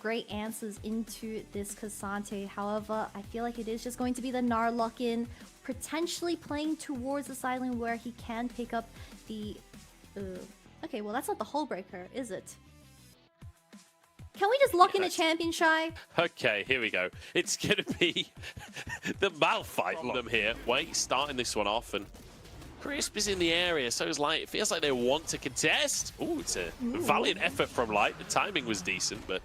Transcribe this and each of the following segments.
great answers into this Cassante. However, I feel like it is just going to be the Gnar lock-in, potentially playing towards the side lane where he can pick up the... Okay, well that's not the hull breaker, is it? Can we just lock in a champion, Shy? Okay, here we go. It's gonna be the Malphite from them here. Wait, starting this one off, and Crisp is in the area, so it's like, it feels like they want to contest. Ooh, it's a valiant effort from Light. The timing was decent, but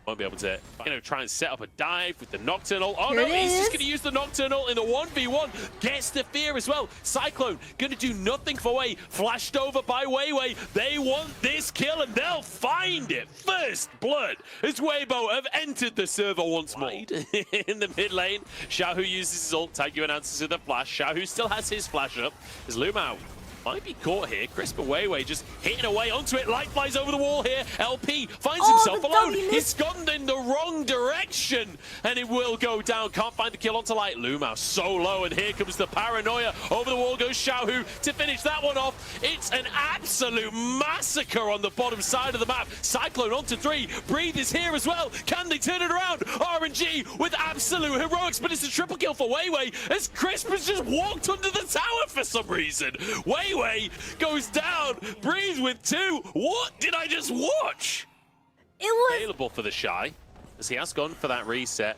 won't be able to, try and set up a dive with the Nocturnal. Oh no, he's just going to use the Nocturnal in the 1v1. Gets the fear as well. Cyclone going to do nothing for Wei. Flashed over by Weiwei. They want this kill and they'll find it. First blood as Weibo have entered the server once more. In the mid lane, Xiaohu uses his ult. Tagyuan answers with a flash. Xiaohu still has his flash up. As Lumao might be caught here. Crisp Weiwei just hitting away onto it. Light flies over the wall here. LP finds himself alone. He's gone in the wrong direction, and it will go down. Can't find the kill onto Light. Lumao so low, and here comes the paranoia. Over the wall goes Xiaohu to finish that one off. It's an absolute massacre on the bottom side of the map. Cyclone onto 3. Breathe is here as well. Can they turn it around? RNG with absolute heroics, but it's a triple kill for Weiwei as Crisp has just walked under the tower for some reason. Weiwei goes down. Breathe with 2. What did I just watch? It was available for the Shy, as he has gone for that reset.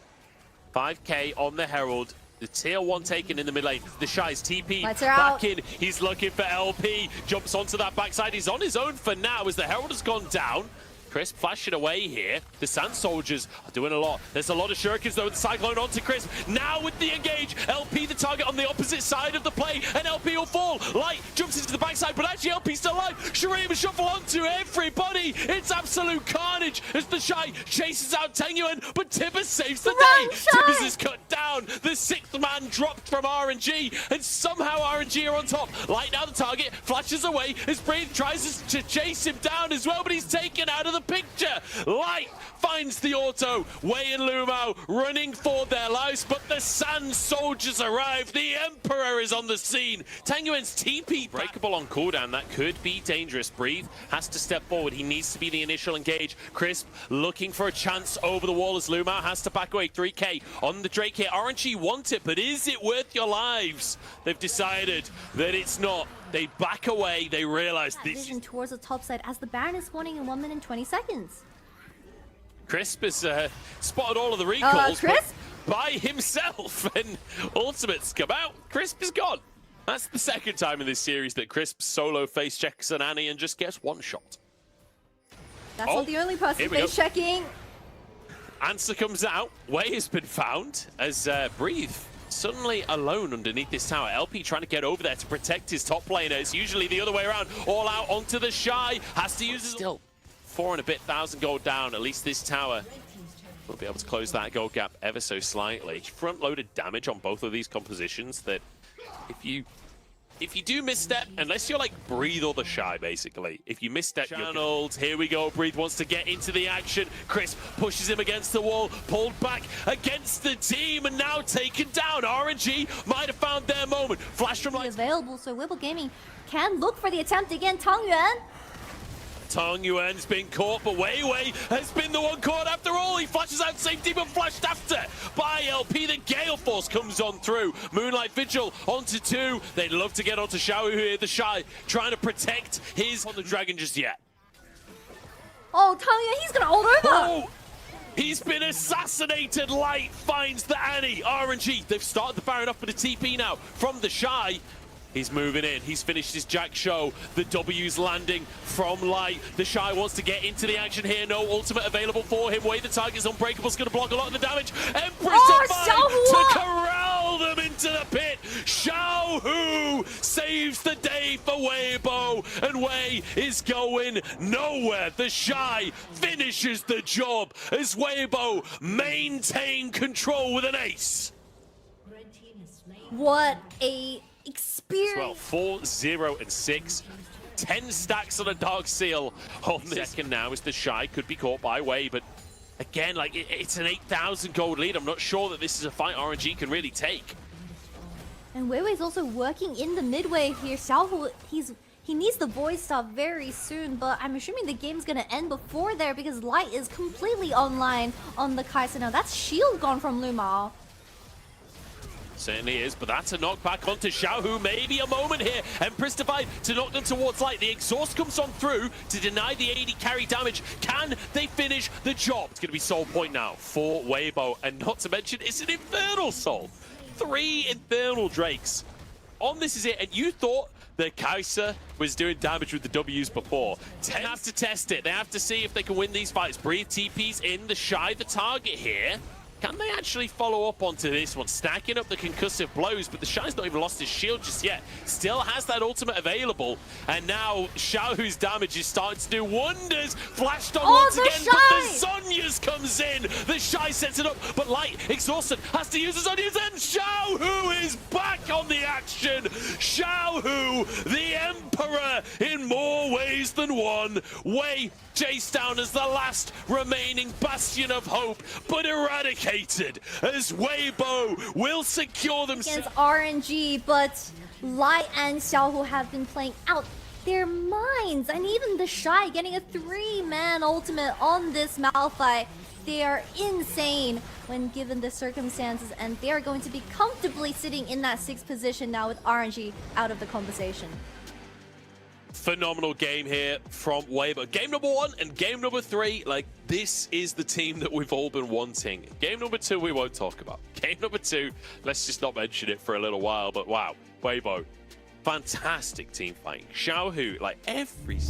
5k on the Herald. The tier 1 taken in the mid lane. The Shy's TP back in. He's looking for LP. Jumps onto that backside. He's on his own for now as the Herald has gone down. Crisp flashing away here. The Sand Soldiers are doing a lot. There's a lot of shurikens though. The Cyclone onto Crisp. Now with the engage. LP the target on the opposite side of the play. And LP will fall. Light jumps into the backside, but actually LP's still alive. Shurima shuffle onto everybody. It's absolute carnage as the Shy chases out Tengyuan, but Tibbers saves the day. Tibbers is cut down. The 6th man dropped from RNG, and somehow RNG are on top. Light now the target. Flashes away as Breathe tries to chase him down as well, but he's taken out of the picture. Light finds the auto. Wei and Lumao running for their lives, but the Sand Soldiers arrive. The Emperor is on the scene. Tangyuan's TP breakable on cooldown. That could be dangerous. Breathe has to step forward. He needs to be the initial engage. Crisp looking for a chance over the wall as Lumao has to back away. 3k on the Drake here. RNG want it, but is it worth your lives? They've decided that it's not. They back away. They realize this vision towards the top side as the Baron is spawning in 1 minute and 20 seconds. Crisp has spotted all of the recalls by himself, and ultimates come out. Crisp is gone. That's the second time in this series that Crisp solo face checks an Annie and just gets one shot. That's not the only person face checking. Answer comes out. Wei has been found as Breathe suddenly alone underneath this tower. LP trying to get over there to protect his top laner. It's usually the other way around. All out onto the Shy. Has to use his... Still 4 and a bit thousand gold down. At least this tower will be able to close that gold gap ever so slightly. Front-loaded damage on both of these compositions that if you do misstep, unless you're like Breathe or the Shy, basically. If you misstep, channeled. Here we go. Breathe wants to get into the action. Crisp pushes him against the wall, pulled back against the team, and now taken down. RNG might have found their moment. Flash from Light. Available, so Whipple Gaming can look for the attempt again. Tangyuan. Yuan's been caught, but Weiwei has been the one caught after all. He flashes out safety, but flashed after by LP. The Gale Force comes on through. Moonlight Vigil onto 2. They'd love to get onto Xiaohu here. The Shy trying to protect his on the dragon just yet. Oh, Tangyuan, he's gonna hold over. Oh, he's been assassinated. Light finds the Annie. RNG, they've started the Baron off with a TP now from the Shy. He's moving in. He's finished his Jack show. The W's landing from Light. The Shy wants to get into the action here. No ultimate available for him. Wei the target's unbreakable. Is going to block a lot of the damage. Empress to corral them into the pit. Xiaohu saves the day for Weibo. And Wei is going nowhere. The Shy finishes the job as Weibo maintain control with an ace. What a experience. Well, 4, 0, and 6. 10 stacks on a Dark Seal on this. Second now as the Shy could be caught by Wei, but again, like it's an 8,000 gold lead. I'm not sure that this is a fight RNG can really take. And Weiwei's also working in the midway here. Xiaohu, He needs the void stop very soon, but I'm assuming the game's gonna end before there because Light is completely online on the Kai'Sa now. That's shield gone from Lumao. Certainly is, but that's a knockback onto Xiaohu. Maybe a moment here. Empress Divide to knock them towards Light. The exhaust comes on through to deny the AD carry damage. Can they finish the job? It's going to be Soul Point now for Weibo. And not to mention, it's an Infernal Soul. 3 Infernal Drakes. On this is it. And you thought that Kai'Sa was doing damage with the W's before. They have to test it. They have to see if they can win these fights. Breathe TP's in. The Shy the target here. Can they actually follow up onto this one? Stacking up the concussive blows, but the Shy's not even lost his shield just yet. Still has that ultimate available. And now Xiaohu's damage is starting to do wonders. Flashed on once again, Shy! but the Zhonya's comes in. The Shy sets it up, but Light, exhausted, has to use the Zhonya's, and Xiaohu is back on the action. Xiaohu, the Emperor in more ways than one. Wei chased down as the last remaining bastion of hope, but eradicated as Weibo will secure themselves Against RNG, but Light and Xiaohu have been playing out their minds, and even the Shy getting a 3-man ultimate on this Malphite. They are insane when given the circumstances, and they are going to be comfortably sitting in that 6th position now with RNG out of the conversation. Phenomenal game here from Weibo. Game number 1 and game number 3, like, this is the team that we've all been wanting. Game number 2 we won't talk about. Game number 2, let's just not mention it for a little while, but wow, Weibo, fantastic team fighting. Xiaohu, like every...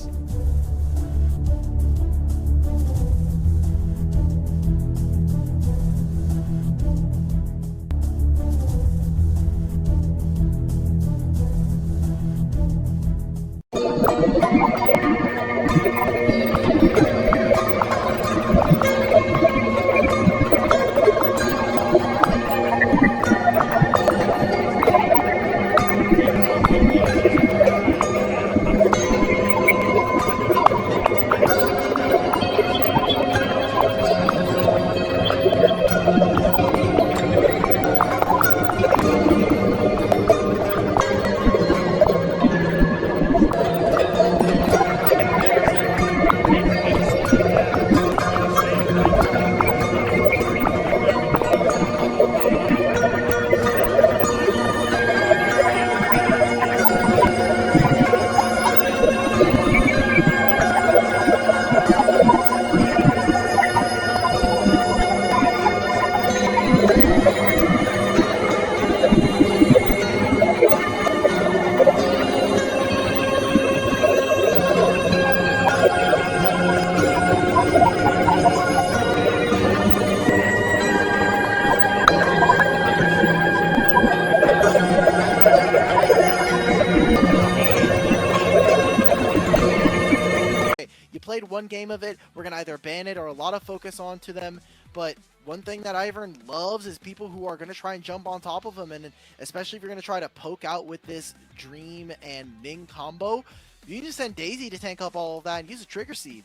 played one game of it, we're going to either ban it or a lot of focus onto them. But one thing that Ivern loves is people who are going to try and jump on top of him. And especially if you're going to try to poke out with this Dream and Ning combo, you just send Daisy to tank up all of that and use a Trigger Seed.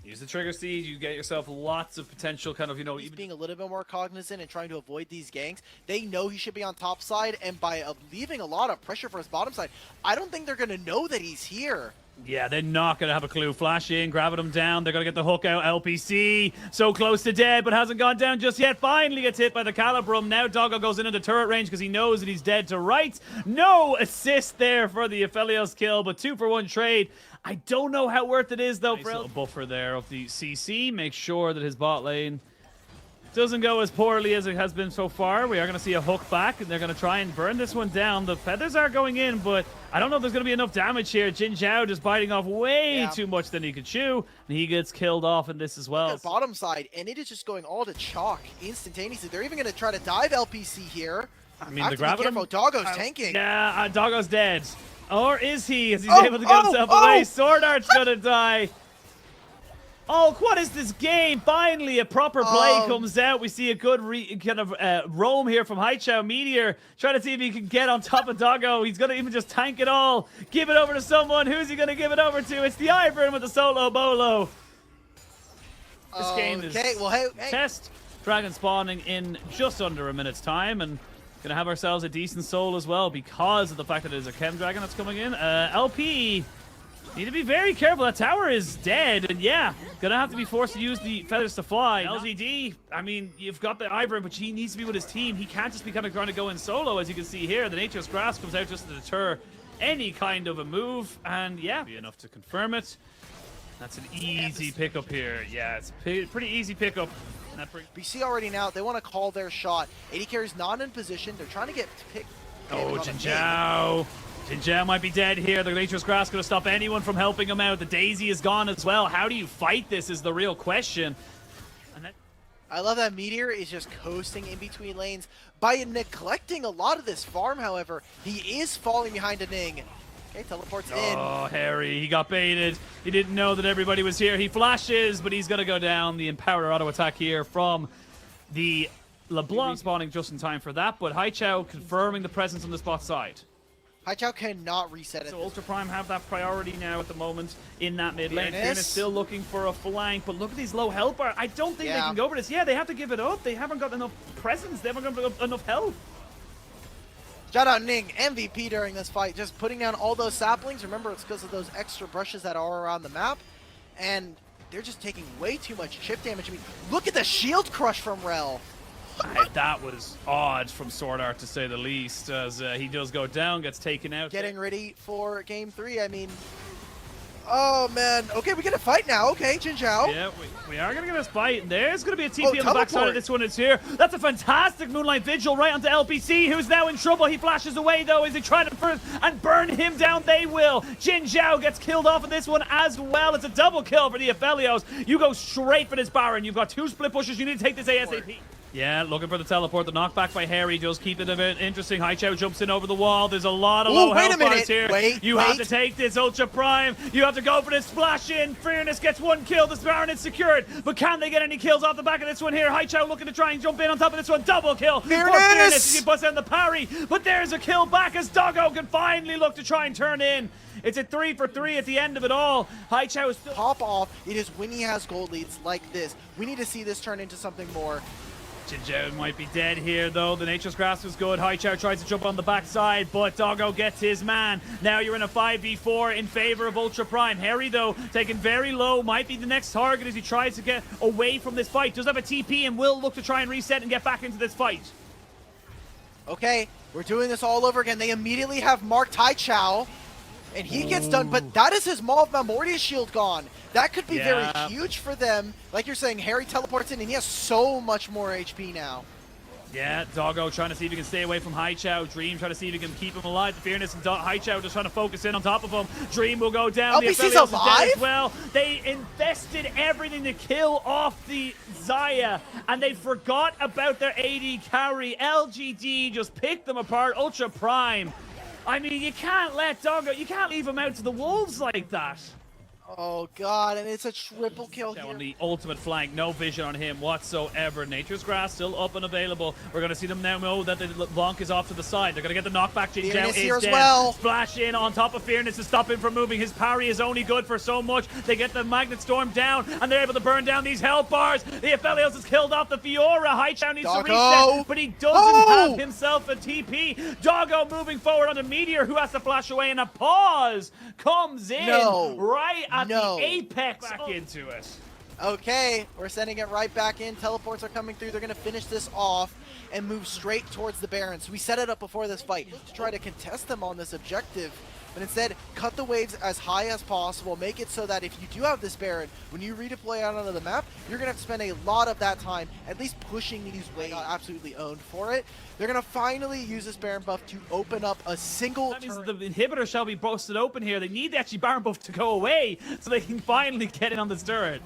Use the Trigger Seed, you get yourself lots of potential kind of, He's being a little bit more cognizant and trying to avoid these ganks. They know he should be on top side, and by leaving a lot of pressure for his bottom side, I don't think they're going to know that he's here. Yeah, they're not going to have a clue. Flash in, grabbing him down. They're going to get the hook out. LPC, so close to dead, but hasn't gone down just yet. Finally gets hit by the Calibrum. Now Doggo goes into turret range because he knows that he's dead to right. No assist there for the Aphelios kill, but 2-for-1 trade. I don't know how worth it is, though. Nice little buffer there of the CC. Make sure that his bot lane doesn't go as poorly as it has been so far. We are going to see a hook back, and they're going to try and burn this one down. The feathers are going in, but I don't know if there's going to be enough damage here. Jin Zhao just biting off way too much than he could chew, and he gets killed off in this as well. Look at bottom side, and it is just going all to chalk instantaneously. They're even going to try to dive LPC here. I mean, they're grabbing him. Doggo's tanking. Yeah, Doggo's dead. Or is he? Is he able to get himself away? Sword Art's gonna die. Oh, what is this game? Finally, a proper play comes out. We see a good roam here from Haichao Meteor. Trying to see if he can get on top of Doggo. He's going to even just tank it all. Give it over to someone. Who's he going to give it over to? It's the Ivern with the solo bolo. This game is well, hey. test. Dragon spawning in just under a minute's time. And Gonna have ourselves a decent soul as well because of the fact that there's a Chem Dragon that's coming in. LP need to be very careful. That tower is dead, and yeah, gonna have to be forced to use the feathers to fly. LGD, I mean, you've got the Ivern, but he needs to be with his team. He can't just be kind of trying to go in solo, as you can see here. The Nature's Grass comes out just to deter any kind of a move, and yeah, be enough to confirm it. That's an easy pickup here. Yeah, it's a pretty easy pickup. BC already now, they want to call their shot. AD carry's not in position. They're trying to get picked. Oh, Jin Zhao. Jin Zhao might be dead here. The Nature's Grass going to stop anyone from helping him out. The Daisy is gone as well. How do you fight this is the real question. And I love that Meteor is just coasting in between lanes. By neglecting a lot of this farm, however, he is falling behind a Ning. Okay, teleports in. Oh, Harry, he got baited. He didn't know that everybody was here. He flashes, but he's going to go down. The Empower auto attack here from the LeBlanc spawning just in time for that, but Haichao confirming the presence on the spot side. Haichao cannot reset it. So Ultra Prime have that priority now at the moment in that mid lane. Fearness still looking for a flank, but look at these low health bar. I don't think they can go for this. Yeah, they have to give it up. They haven't got enough presence. They haven't got enough health. Shout out Ning, MVP during this fight, just putting down all those saplings. Remember, it's because of those extra brushes that are around the map, and they're just taking way too much chip damage. I mean, look at the shield crush from Rel. That was odd from Sword Art, to say the least, as he does go down, gets taken out. Getting ready for game 3, I mean... Oh, man. Okay, we get a fight now. Okay, Jin Zhao. Yeah, we are going to get a fight. There's going to be a TP on the backside of this one. It's here. That's a fantastic Moonlight Vigil right onto LPC, who's now in trouble. He flashes away, though. Is he trying to first and burn him down? They will. Jin Zhao gets killed off of this one as well. It's a double kill for the Aphelios. You go straight for this Baron. You've got 2 split pushes. You need to take this ASAP. Yeah, looking for the teleport. The knockback by Harry does keep it a bit interesting. Haichao jumps in over the wall. There's a lot of low health bars here. You have to take this Ultra Prime. You have to go for this splash in. Fearness gets 1 kill. This Baron is secured. But can they get any kills off the back of this one here? Haichao looking to try and jump in on top of this one. Double kill. Fearness! He busts down the parry. But there's a kill back as Doggo can finally look to try and turn in. It's a 3 for 3 at the end of it all. Haichao is still... Pop off. It is when he has gold leads like this. We need to see this turn into something more. Jin Zhao might be dead here, though. The Nature's Grasp was good. Haichao tries to jump on the backside, but Doggo gets his man. Now you're in a 5v4 in favor of Ultra Prime. Harry, though, taken very low, might be the next target as he tries to get away from this fight. Does have a TP and will look to try and reset and get back into this fight. Okay, we're doing this all over again. They immediately have marked Haichao, and he gets done, but that is his Maw of Memoria shield gone. That could be very huge for them. Like you're saying, Harry teleports in, and he has so much more HP now. Yeah, Doggo trying to see if he can stay away from Haichao. Dream trying to see if he can keep him alive. Fearness and Haichao just trying to focus in on top of him. Dream will go down. LBC's alive? As well. They invested everything to kill off the Xayah, and they forgot about their AD carry. LGD just picked them apart. Ultra Prime. I mean, you can't let Doggo, you can't leave him out to the wolves like that. Oh, God, and it's a triple kill here. On the ultimate flank, no vision on him whatsoever. Nature's Grass still up and available. We're going to see them now know that the Blanc is off to the side. They're going to get the knockback. Jin Zhao is here as dead. well. Splash in on top of Fearness to stop him from moving. His parry is only good for so much. They get the Magnet Storm down, and they're able to burn down these health bars. The Aphelios has killed off the Fiora. Haichao needs to reset, but he doesn't have himself a TP. Doggo moving forward on the Meteor, who has to flash away, and a pause comes in right at the apex. Back into it. Okay, we're sending it right back in. Teleports are coming through. They're going to finish this off and move straight towards the Baron. So we set it up before this fight to try to contest them on this objective. But instead, cut the waves as high as possible. Make it so that if you do have this Baron, when you redeploy out onto the map, you're going to have to spend a lot of that time at least pushing these waves. Absolutely owned for it. They're going to finally use this Baron buff to open up a single That means the inhibitor shall be busted open here. They need the actually Baron buff to go away so they can finally get in on this turret.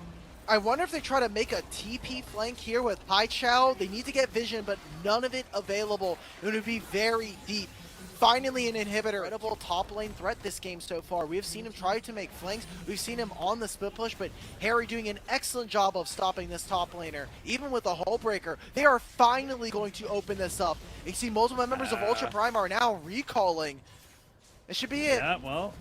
I wonder if they try to make a TP flank here with Haichao. They need to get vision, but none of it available. It would be very deep. Finally, an inhibitor. Incredible top lane threat this game so far. We have seen him try to make flanks. We've seen him on the split push, but Harry doing an excellent job of stopping this top laner. Even with the hull breaker, they are finally going to open this up. You see multiple members of Ultra Prime are now recalling. This should be it. Yeah, well,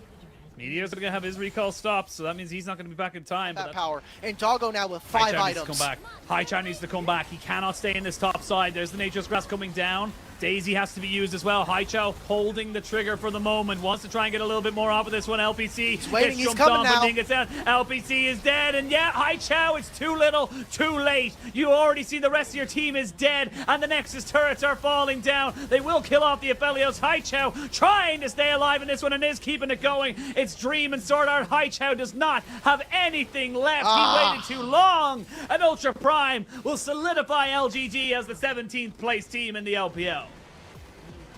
Meteor's going to have his recall stopped, so that means he's not going to be back in time. That power. And Doggo now with 5 items. Haichao needs to come back. Haichao needs to come back. He cannot stay in this top side. There's the Nature's Grass coming down. Daisy has to be used as well. Haichao holding the trigger for the moment. Wants to try and get a little bit more off of this one. LPC He's waiting, gets he's jumped coming on, now. but gets down. LPC is dead, and yeah, Haichao, it's too little, too late. You already see the rest of your team is dead, and the Nexus turrets are falling down. They will kill off the Aphelios. Haichao trying to stay alive in this one and is keeping it going. It's Dream and Sword Art. Haichao does not have anything left. He waited too long. And Ultra Prime will solidify LGD as the 17th place team in the LPL.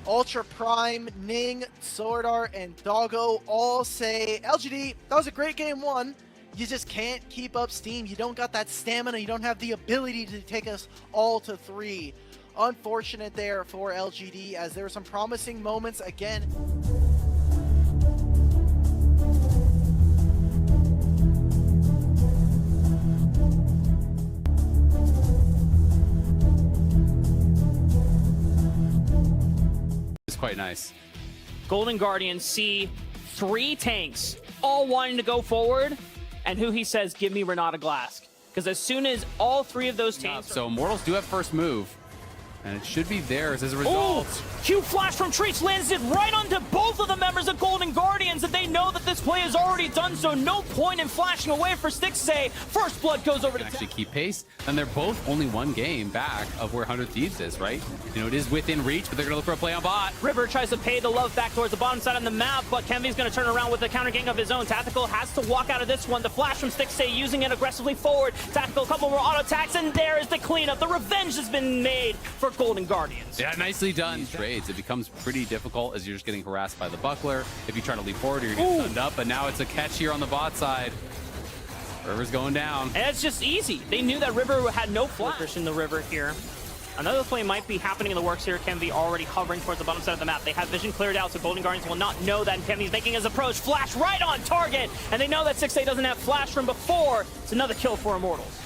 Ultra Prime, Ning, Sword Art, and Doggo all say, LGD, that was a great game one. You just can't keep up steam. You don't got that stamina. You don't have the ability to take us all to 3. Unfortunate there for LGD, as there were some promising moments again. Quite nice. Golden Guardians see 3 tanks all wanting to go forward, and who he says, give me Renata Glask. Because as soon as all 3 of those tanks... So Immortals do have first move, and it should be theirs as a result. Q flash from Treats lands it right onto both of the members of Golden Guardians, and they know that this play is already done, so no point in flashing away for Stixxay. First blood goes over to... Actually keep pace, and they're both only 1 game back of where 100 Thieves is, right? You know, it is within reach, but they're going to look for a play on bot. River tries to pay the love back towards the bottom side of the map, but Kenvy's going to turn around with a counter gank of his own. Tactical has to walk out of this one. The flash from Stixxay using it aggressively forward. Tactical, a couple more auto attacks, and there is the cleanup. The revenge has been made for Golden Guardians. Yeah, nicely done. Trades, it becomes pretty difficult as you're just getting harassed by the buckler. If you try to leap forward, you're getting stunned up, but now it's a catch here on the bot side. River's going down. And it's just easy. They knew that River had no flash in the river here. Another play might be happening in the works here. Kenvy already hovering towards the bottom side of the map. They have vision cleared out, so Golden Guardians will not know that. And Kenvy's making his approach. Flash right on target. And they know that Stixxay doesn't have flash from before. It's another kill for Immortals.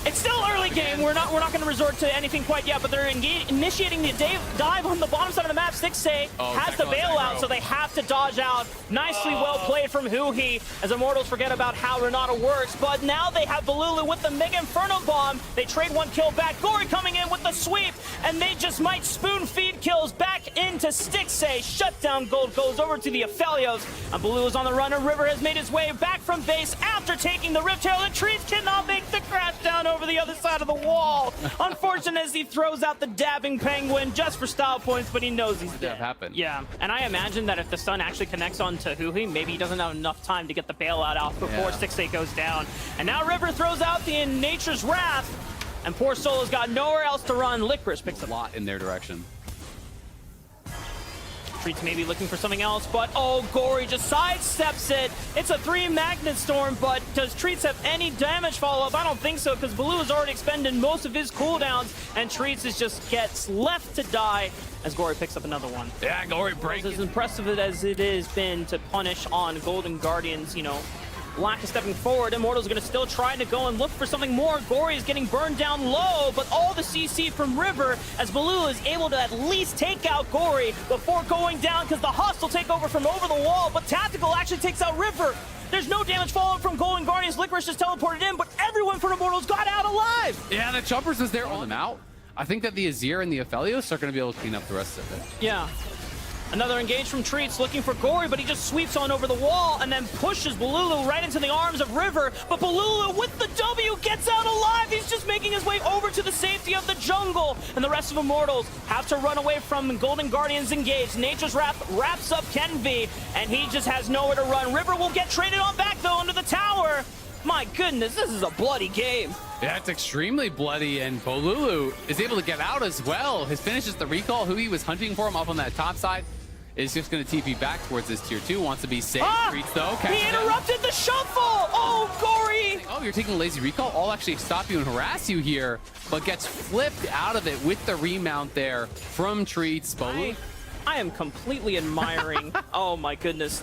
It's still early game. We're not going to resort to anything quite yet, but they're initiating the dive on the bottom side of the map. Stixxay has the bailout, so they have to dodge out. Nicely well played from Huhi, as Immortals forget about how Renata works. But now they have Balulu with the Mega Inferno Bomb. They trade 1 kill back. Gory coming in with the sweep, and they just might spoon feed kills back into Stixxay. Shutdown gold goes over to the Aphelios, and Balulu is on the run, and River has made his way back from base after taking the Rift Herald, and Trees cannot make the crash down over the other side of the wall. Unfortunate as he throws out the dabbing penguin just for style points, but he knows he's dead. That happened. Yeah, and I imagine that if the stun actually connects onto Huhi, maybe he doesn't have enough time to get the bailout out before Stixxay goes down. And now River throws out the Nature's Wrath, and poor Solo's got nowhere else to run. Licorice picks A lot in their direction. Treats maybe looking for something else, but oh, Gory just sidesteps it. It's a 3 Magnet Storm, but does Treats have any damage follow-up? I don't think so, because Baloo has already expended most of his cooldowns, and Treats just gets left to die as Gory picks up another one. Yeah, Gory breaks. As impressive as it has been to punish on Golden Guardians, you know, lack of stepping forward. Immortal's going to still try to go and look for something more. Gory is getting burned down low, but all the CC from River, as Baloo is able to at least take out Gory before going down, because the hostile takeover from over the wall, but Tactical actually takes out River. There's no damage falling from Golden Guardians. Licorice just teleported in, but everyone from Immortals got out alive. Yeah, the Choppers was there on them out. I think that the Azir and the Aphelios are going to be able to clean up the rest of it. Yeah. Another engage from Treats looking for Gory, but he just sweeps on over the wall and then pushes Balulu right into the arms of River. But Balulu with the W gets out alive. He's just making his way over to the safety of the jungle. And the rest of Immortals have to run away from Golden Guardians engaged. Nature's Wrath wraps up Kenvy, and he just has nowhere to run. River will get traded on back, though, into the tower. My goodness, this is a bloody game. Yeah, it's extremely bloody, and Bolulu is able to get out as well. His finish is the recall. Who he was hunting for him up on that top side is just going to TP back towards this tier 2. Wants to be safe. Treats though. He interrupted the shuffle. Oh, Gory. Oh, you're taking a lazy recall. I'll actually stop you and harass you here, but gets flipped out of it with the remount there from Treats. I am completely admiring. Oh my goodness.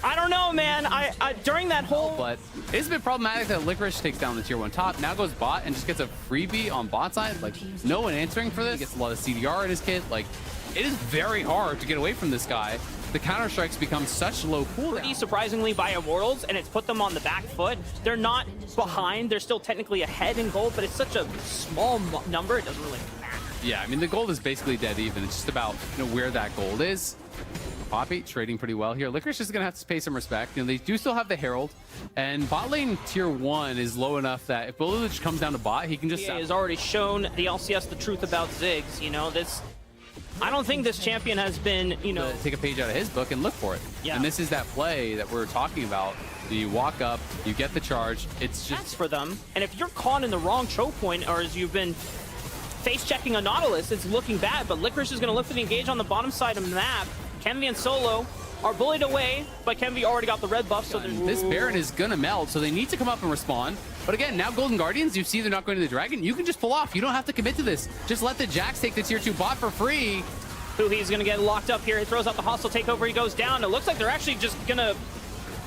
I don't know, man. I during that whole... But it's been problematic that Licorice takes down the tier 1 top. Now goes bot and just gets a freebie on bot side. Like, no one answering for this. He gets a lot of CDR in his kit. Like, it is very hard to get away from this guy. the counter-strikes become such low cooldown. Pretty surprisingly by Immortals, and it's put them on the back foot. They're not behind. They're still technically ahead in gold, but it's such a small number, it doesn't really matter. Yeah, I mean, the gold is basically dead even. It's just about, you know, where that gold is. Poppy trading pretty well here. Licorice is going to have to pay some respect. You know, they do still have the Herald, and bot lane tier 1 is low enough that if Bulluch comes down to bot, he can just... He has already shown the LCS the truth about Ziggs. You know, I don't think this champion has been, you know... Take a page out of his book and look for it. Yeah. And this is that play that we're talking about. You walk up, you get the charge. It's just... That's for them. And if you're caught in the wrong choke point, or as you've been face-checking a Nautilus, it's looking bad, but Licorice is going to look for the engage on the bottom side of the map. Kenvi and Solo are bullied away, but Kenvi already got the red buff, so this Baron is gonna melt, so they need to come up and respond. But again, now Golden Guardians, you see they're not going to the Dragon. You can just pull off. You don't have to commit to this. Just let the Jax take the tier 2 bot for free. He's gonna get locked up here. He throws out the hostile takeover. He goes down. It looks like they're actually just gonna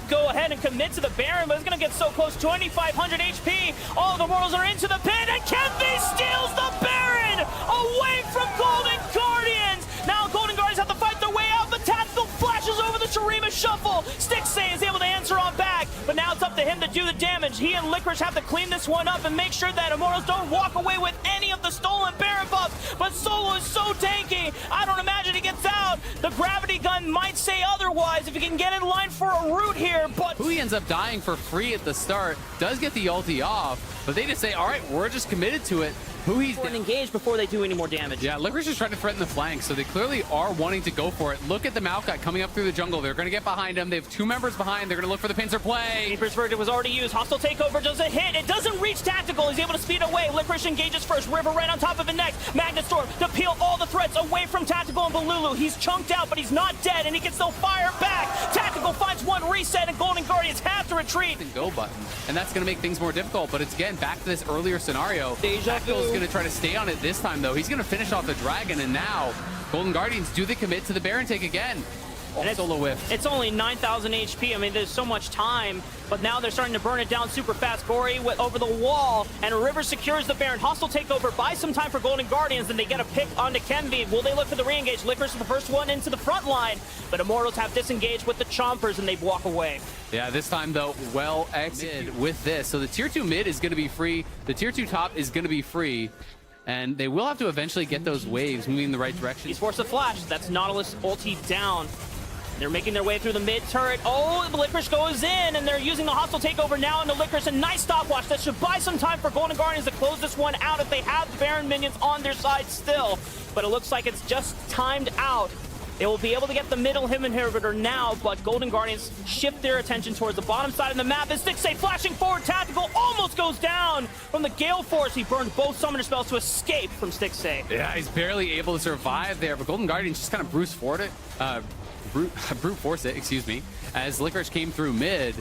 go ahead and commit to the Baron, but it's gonna get so close. 2,500 HP. All of the Immortals are into the pit, and Kenvi steals the Baron away from Golden Guardians. Now Golden Guardians have to fight their way out, but Tactical flashes over the Shurima Shuffle. Stixxay is able to answer on back, but now it's up to him to do the damage. He and Licorice have to clean this one up and make sure that Immortals don't walk away with any of the stolen Baron buffs, but Solo is so tanky, I don't imagine he gets out. The gravity gun might say otherwise if he can get in line for a root here, but... He ends up dying for free at the start, does get the ulti off, but they just say, all right, we're just committed to it. He's engaged before they do any more damage. Yeah, Licorice is trying to threaten the flank, so they clearly are wanting to go for it. Look at the Maokai coming up through the jungle. They're going to get behind him. They have 2 members behind. They're going to look for the pincer play. Reaper's Verdict was already used. Hostile takeover doesn't hit. It doesn't reach Tactical. He's able to speed away. Licorice engages first. River right on top of it next. Magnet Storm to peel all the threats away from Tactical and Balulu. He's chunked out, but he's not dead, and he can still fire back. Tactical finds one reset, and Golden Guardians have to retreat. Go button, and that's going to make things more difficult, but it's again back to this earlier scenario. Tactical is going to try to stay on it this time, though. He's going to finish off the Dragon, and now Golden Guardians, do they commit to the Baron take again? And Solo whiff. It's only 9,000 HP. I mean, there's so much time, but now they're starting to burn it down super fast. Gory over the wall, and River secures the Baron. Hostile takeover buys some time for Golden Guardians, and they get a pick onto Kenvi. Will they look for the re-engage? Licorice is the first one into the front line, but Immortals have disengaged with the Chompers, and they walk away. Yeah, this time, though, well executed with this. So the tier 2 mid is going to be free. The tier 2 top is going to be free. And they will have to eventually get those waves moving in the right direction. He's forced a flash. That's Nautilus ulti down. They're making their way through the mid turret. Oh, the Licorice goes in, and they're using the hostile takeover now into Licorice. A nice stopwatch that should buy some time for Golden Guardians to close this one out if they have the Baron minions on their side still. But it looks like it's just timed out. They will be able to get the middle inhibitor now, but Golden Guardians shift their attention towards the bottom side of the map. As Stixxay flashing forward, Tactical almost goes down from the Gale Force. He burned both summoner spells to escape from Stixxay. Yeah, he's barely able to survive there, but Golden Guardians just kind of brute force it, excuse me, as Licorice came through mid.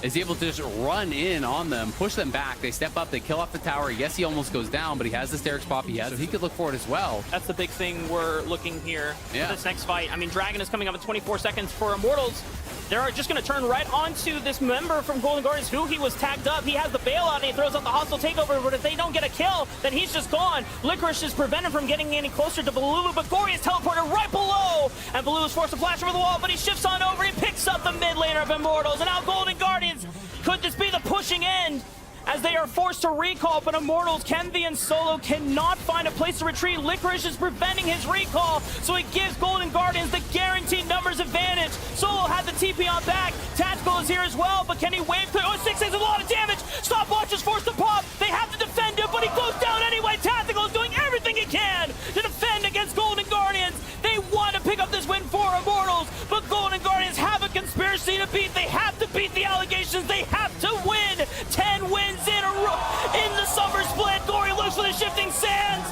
Is able to just run in on them, push them back. They step up, they kill off the tower. Yes, he almost goes down, but he has the Sterix Pop he has, so he could look for it as well. That's the big thing we're looking here for this next fight. I mean, Dragon is coming up in 24 seconds for Immortals. They're just going to turn right onto this member from Golden Guardians who he was tagged up. He has the bailout, and he throws out the hostile takeover, but if they don't get a kill, then he's just gone. Licorice is prevented from getting any closer to Balulu, but Gory is teleported right below, and Balulu is forced to flash over the wall, but he shifts on over, he picks up the mid laner of Immortals, and now Golden Guardians, could this be the pushing end? As they are forced to recall, but Immortals, Kenvi and Solo cannot find a place to retreat. Licorice is preventing his recall, so it gives Golden Guardians the guaranteed numbers advantage. Solo had the TP on back. Tactical is here as well, but can he wave through? Oh, Stixxay is a lot of damage. Stopwatch is forced to pop. They have to defend him, but he goes down anyway. Tactical is doing everything he can to defend against Golden Guardians. They want to pick up this win for Immortals, but Golden Guardians have a conspiracy to beat. They have to beat the allegations. They have to win. 10 wins in the summer split. Gory looks for the shifting sands.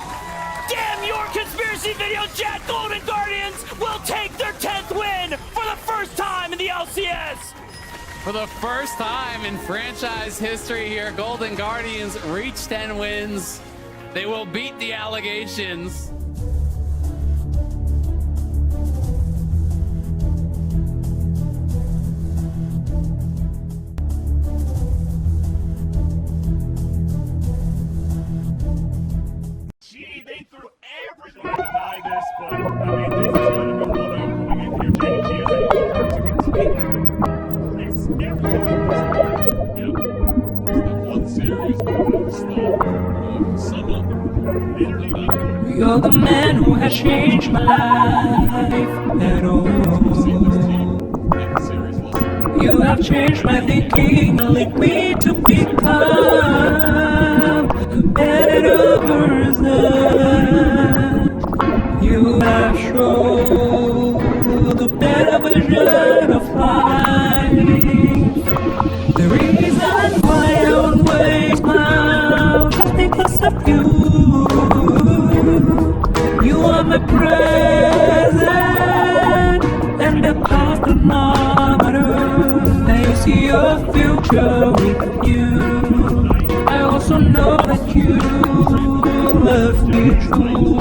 Damn your conspiracy video chat. Golden Guardians will take their 10th win for the first time in the LCS. For the first time in franchise history here, Golden Guardians reach 10 wins. They will beat the allegations. They threw everything behind this, but I mean, this is going to be coming in here. You're the man who has changed my life at all. You have changed my thinking and led me to become a better person. You have shown the better version of life. The reason why I always smile is because of you. You are my present and the past does not matter. I see your future with you. I also know that you love me true.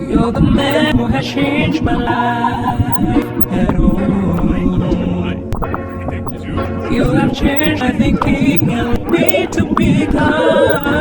You're the man who has changed my life at all. You have changed my thinking and led me to become.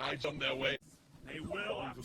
eyes on their way. They will. For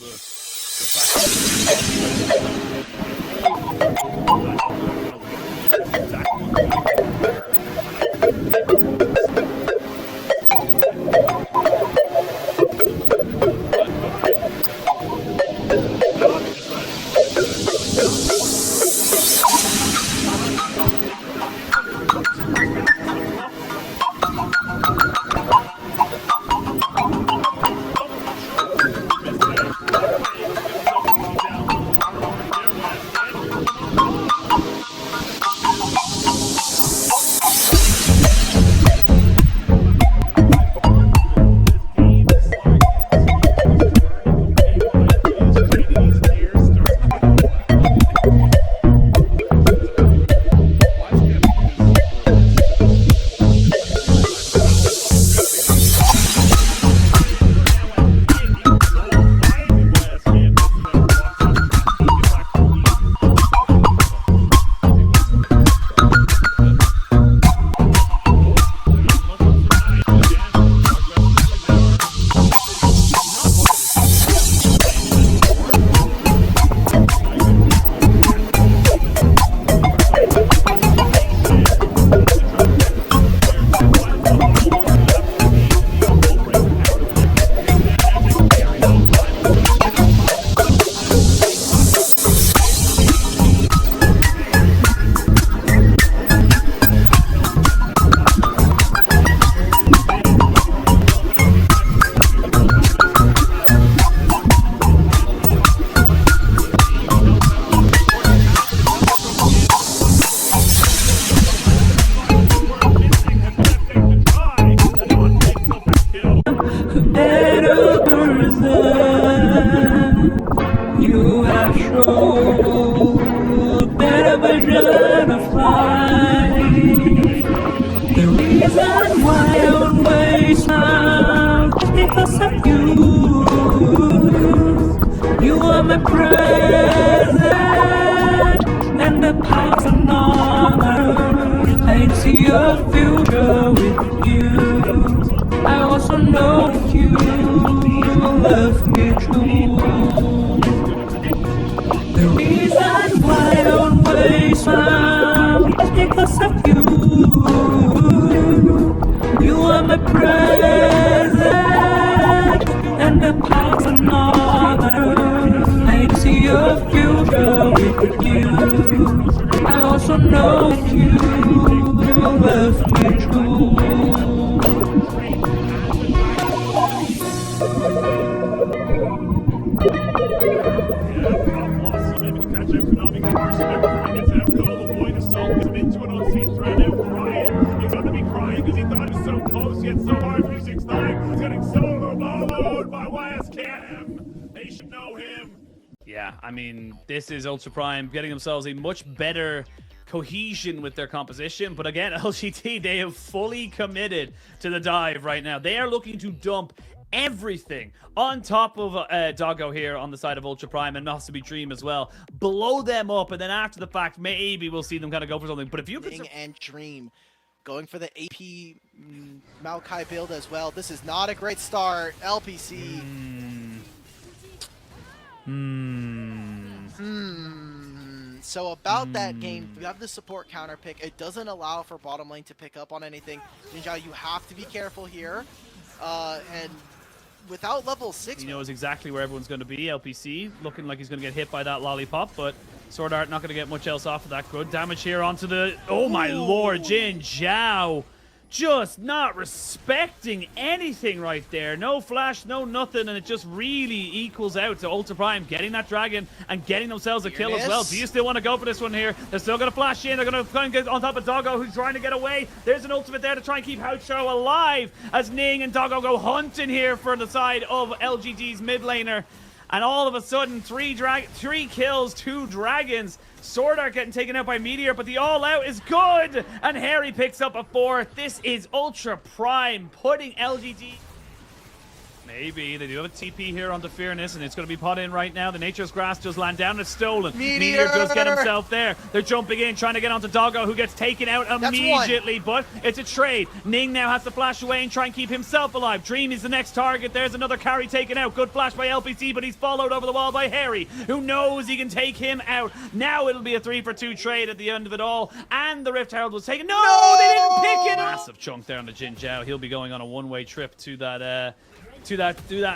the better person. You have shown a better version of life. The reason why I always smile is because of you. You are my present and the past another. I see a future with you. I also know that you love me true. The reason why I always smile is because of you. You are my present and the past another. I see a future with you. I also know that you love me true. Yeah, I mean, this is Ultra Prime getting themselves a much better cohesion with their composition. But again, LGT, they have fully committed to the dive right now. They are looking to dump everything on top of Doggo here on the side of Ultra Prime and Masabi Dream as well. Blow them up, and then after the fact, maybe we'll see them kind of go for something. But if you could... and Dream going for the AP Maokai build as well. This is not a great start. LPC. So about that game, you have the support counter pick. It doesn't allow for bottom lane to pick up on anything. Ninja, you have to be careful here. And without level 6... He knows exactly where everyone's going to be. LPC looking like he's going to get hit by that lollipop, but Sword Art not going to get much else off of that. Good damage here onto the... Oh my lord, Jin Zhao. Just not respecting anything right there. No flash, no nothing, and it just really equals out to Ultra Prime getting that dragon and getting themselves a kill as well. Do you still want to go for this one here? They're still going to flash in. They're going to try and get on top of Doggo, who's trying to get away. There's an ultimate there to try and keep Houcho alive as Ning and Doggo go hunting here for the side of LGD's mid laner. And all of a sudden, 3 kills, 2 dragons. Sword Art getting taken out by Meteor, but the all-out is good! And Harry picks up a 4th. This is Ultra Prime, putting LGD... Maybe. They do have a TP here onto Fearness, and it's going to be put in right now. The Nature's Grass does land down. It's stolen. Meteor does get himself there. They're jumping in, trying to get onto Doggo, who gets taken out immediately. But it's a trade. Ning now has to flash away and try and keep himself alive. Dream is the next target. There's another carry taken out. Good flash by LPC, but he's followed over the wall by Harry, who knows he can take him out. Now it'll be a 3-for-2 trade at the end of it all. And the Rift Herald was taken. No, they didn't pick it up. Massive chunk there on the Jin Zhao. He'll be going on a one-way trip to that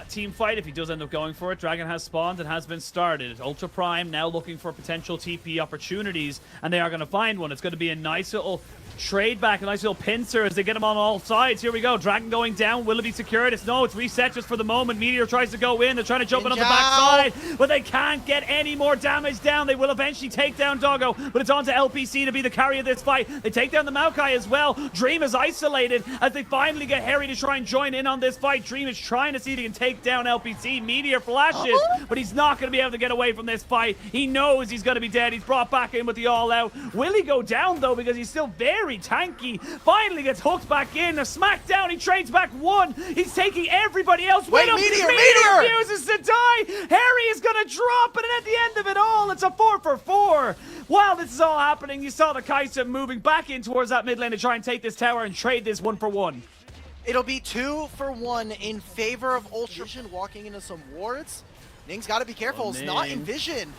team fight if he does end up going for it. Dragon has spawned and has been started. Ultra Prime now looking for potential TP opportunities, and they are going to find one. It's going to be a nice little trade back, a nice little pincer as they get him on all sides. Here we go. Dragon going down. Will it be secured? It's reset just for the moment. Meteor tries to go in. They're trying to jump in on the backside, but they can't get any more damage down. They will eventually take down Doggo, but it's on to LPC to be the carry of this fight. They take down the Maokai as well. Dream is isolated as they finally get Harry to try and join in on this fight. Dream is trying to see if he can take down LPC. Meteor flashes, but he's not going to be able to get away from this fight. He knows he's going to be dead. He's brought back in with the all-out. Will he go down, though, because he's still very tanky? Finally gets hooked back in. A smackdown. He trades back one. He's taking everybody else with him. Meteor refuses to die. Harry is going to drop, and at the end of it all, it's a 4-for-4. While this is all happening, you saw the Kai'Sa moving back in towards that mid lane to try and take this tower and trade this 1-for-1. It'll be 2-for-1 in favor of Ultra Vision walking into some wards. Ning's got to be careful. It's not in vision.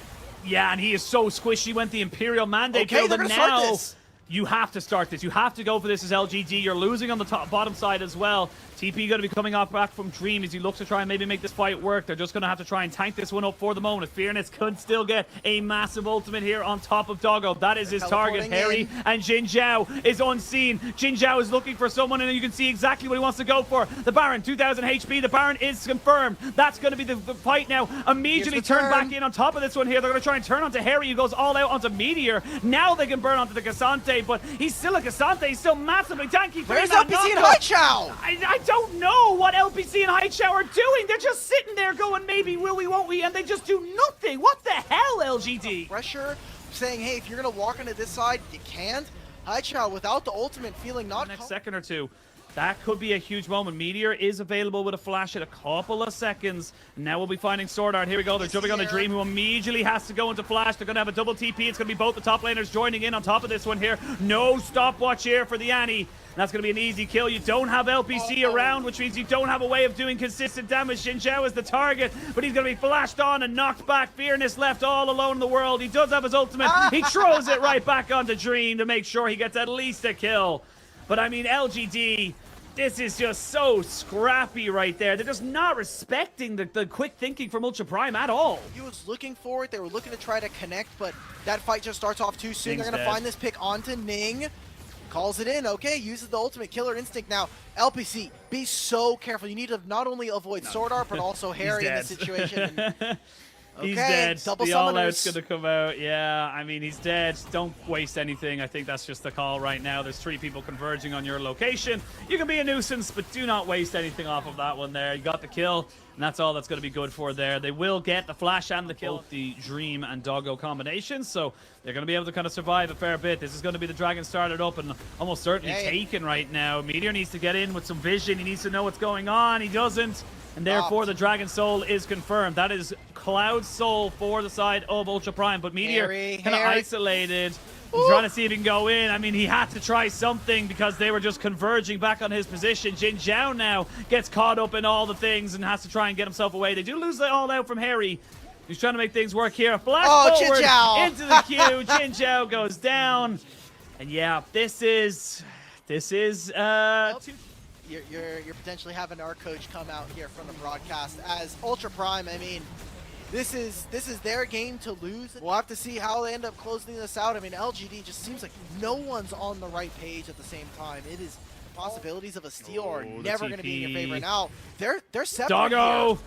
Yeah, and he is so squishy. Went the Imperial Mandate Okay, kill, they're but gonna start now this. you have to start this. You have to go for this as LGD. You're losing on the bottom side as well. TP going to be coming off back from Dream as he looks to try and maybe make this fight work. They're just going to have to try and tank this one up for the moment. Fearness could still get a massive ultimate here on top of Doggo. That is his target. Harry and Jin Zhao is unseen. Jin Zhao is looking for someone, and you can see exactly what he wants to go for. The Baron, 2000 HP. The Baron is confirmed. That's going to be the fight now. Immediately turn back in on top of this one here. They're going to try and turn onto Harry, who goes all out onto Meteor. Now they can burn onto the Cassante, but he's still a Cassante. He's still massively tanky. Where's LPC and Haichao? I don't know what LPC and Haichao are doing. They're just sitting there going, maybe, will we, won't we, and they just do nothing. What the hell, LGD? Pressure, saying, hey, if you're going to walk into this side, you can't. Haichao, without the ultimate, feeling not... Next second or two. That could be a huge moment. Meteor is available with a flash in a couple of seconds. Now we'll be finding Sword Art. Here we go. They're jumping on the Dream, who immediately has to go into flash. They're going to have a double TP. It's going to be both the top laners joining in on top of this one here. No stopwatch here for the Annie. That's going to be an easy kill. You don't have LPC around, which means you don't have a way of doing consistent damage. Jin Zhao is the target, but he's going to be flashed on and knocked back. Fearness left all alone in the world. He does have his ultimate. He throws it right back onto Dream to make sure he gets at least a kill. But I mean, LGD, this is just so scrappy right there. They're just not respecting the quick thinking from Ultra Prime at all. He was looking for it. They were looking to try to connect, but that fight just starts off too soon. Ning's They're going to find this pick onto Ning. Calls it in. Okay, uses the ultimate killer instinct. Now, LPC, be so careful. You need to not only avoid Sword Art, but also Harry in this situation. Okay, He's dead. Double the summoners. all-out's going to come out. Yeah, I mean, he's dead. Don't waste anything. I think that's just the call right now. There's 3 people converging on your location. You can be a nuisance, but do not waste anything off of that one there. You got the kill, and that's all that's going to be good for there. They will get the flash and the kill. Both the Dream and Doggo combinations, so they're going to be able to kind of survive a fair bit. This is going to be the Dragon started up and almost certainly taken right now. Meteor needs to get in with some vision. He needs to know what's going on. He doesn't. And therefore, the Dragon Soul is confirmed. That is Cloud Soul for the side of Ultra Prime. But Meteor kind of isolated. He's trying to see if he can go in. I mean, he had to try something because they were just converging back on his position. Jin Zhao now gets caught up in all the things and has to try and get himself away. They do lose the all-out from Harry. He's trying to make things work here. A flash forward into the queue. Jin Zhao goes down. And yeah, this is You're potentially having our coach come out here from the broadcast as Ultra Prime. I mean, this is their game to lose. We'll have to see how they end up closing this out. I mean, LGD just seems like no one's on the right page at the same time. It is possibilities of a steal are never going to be in your favor. Now they're separate. Doggo.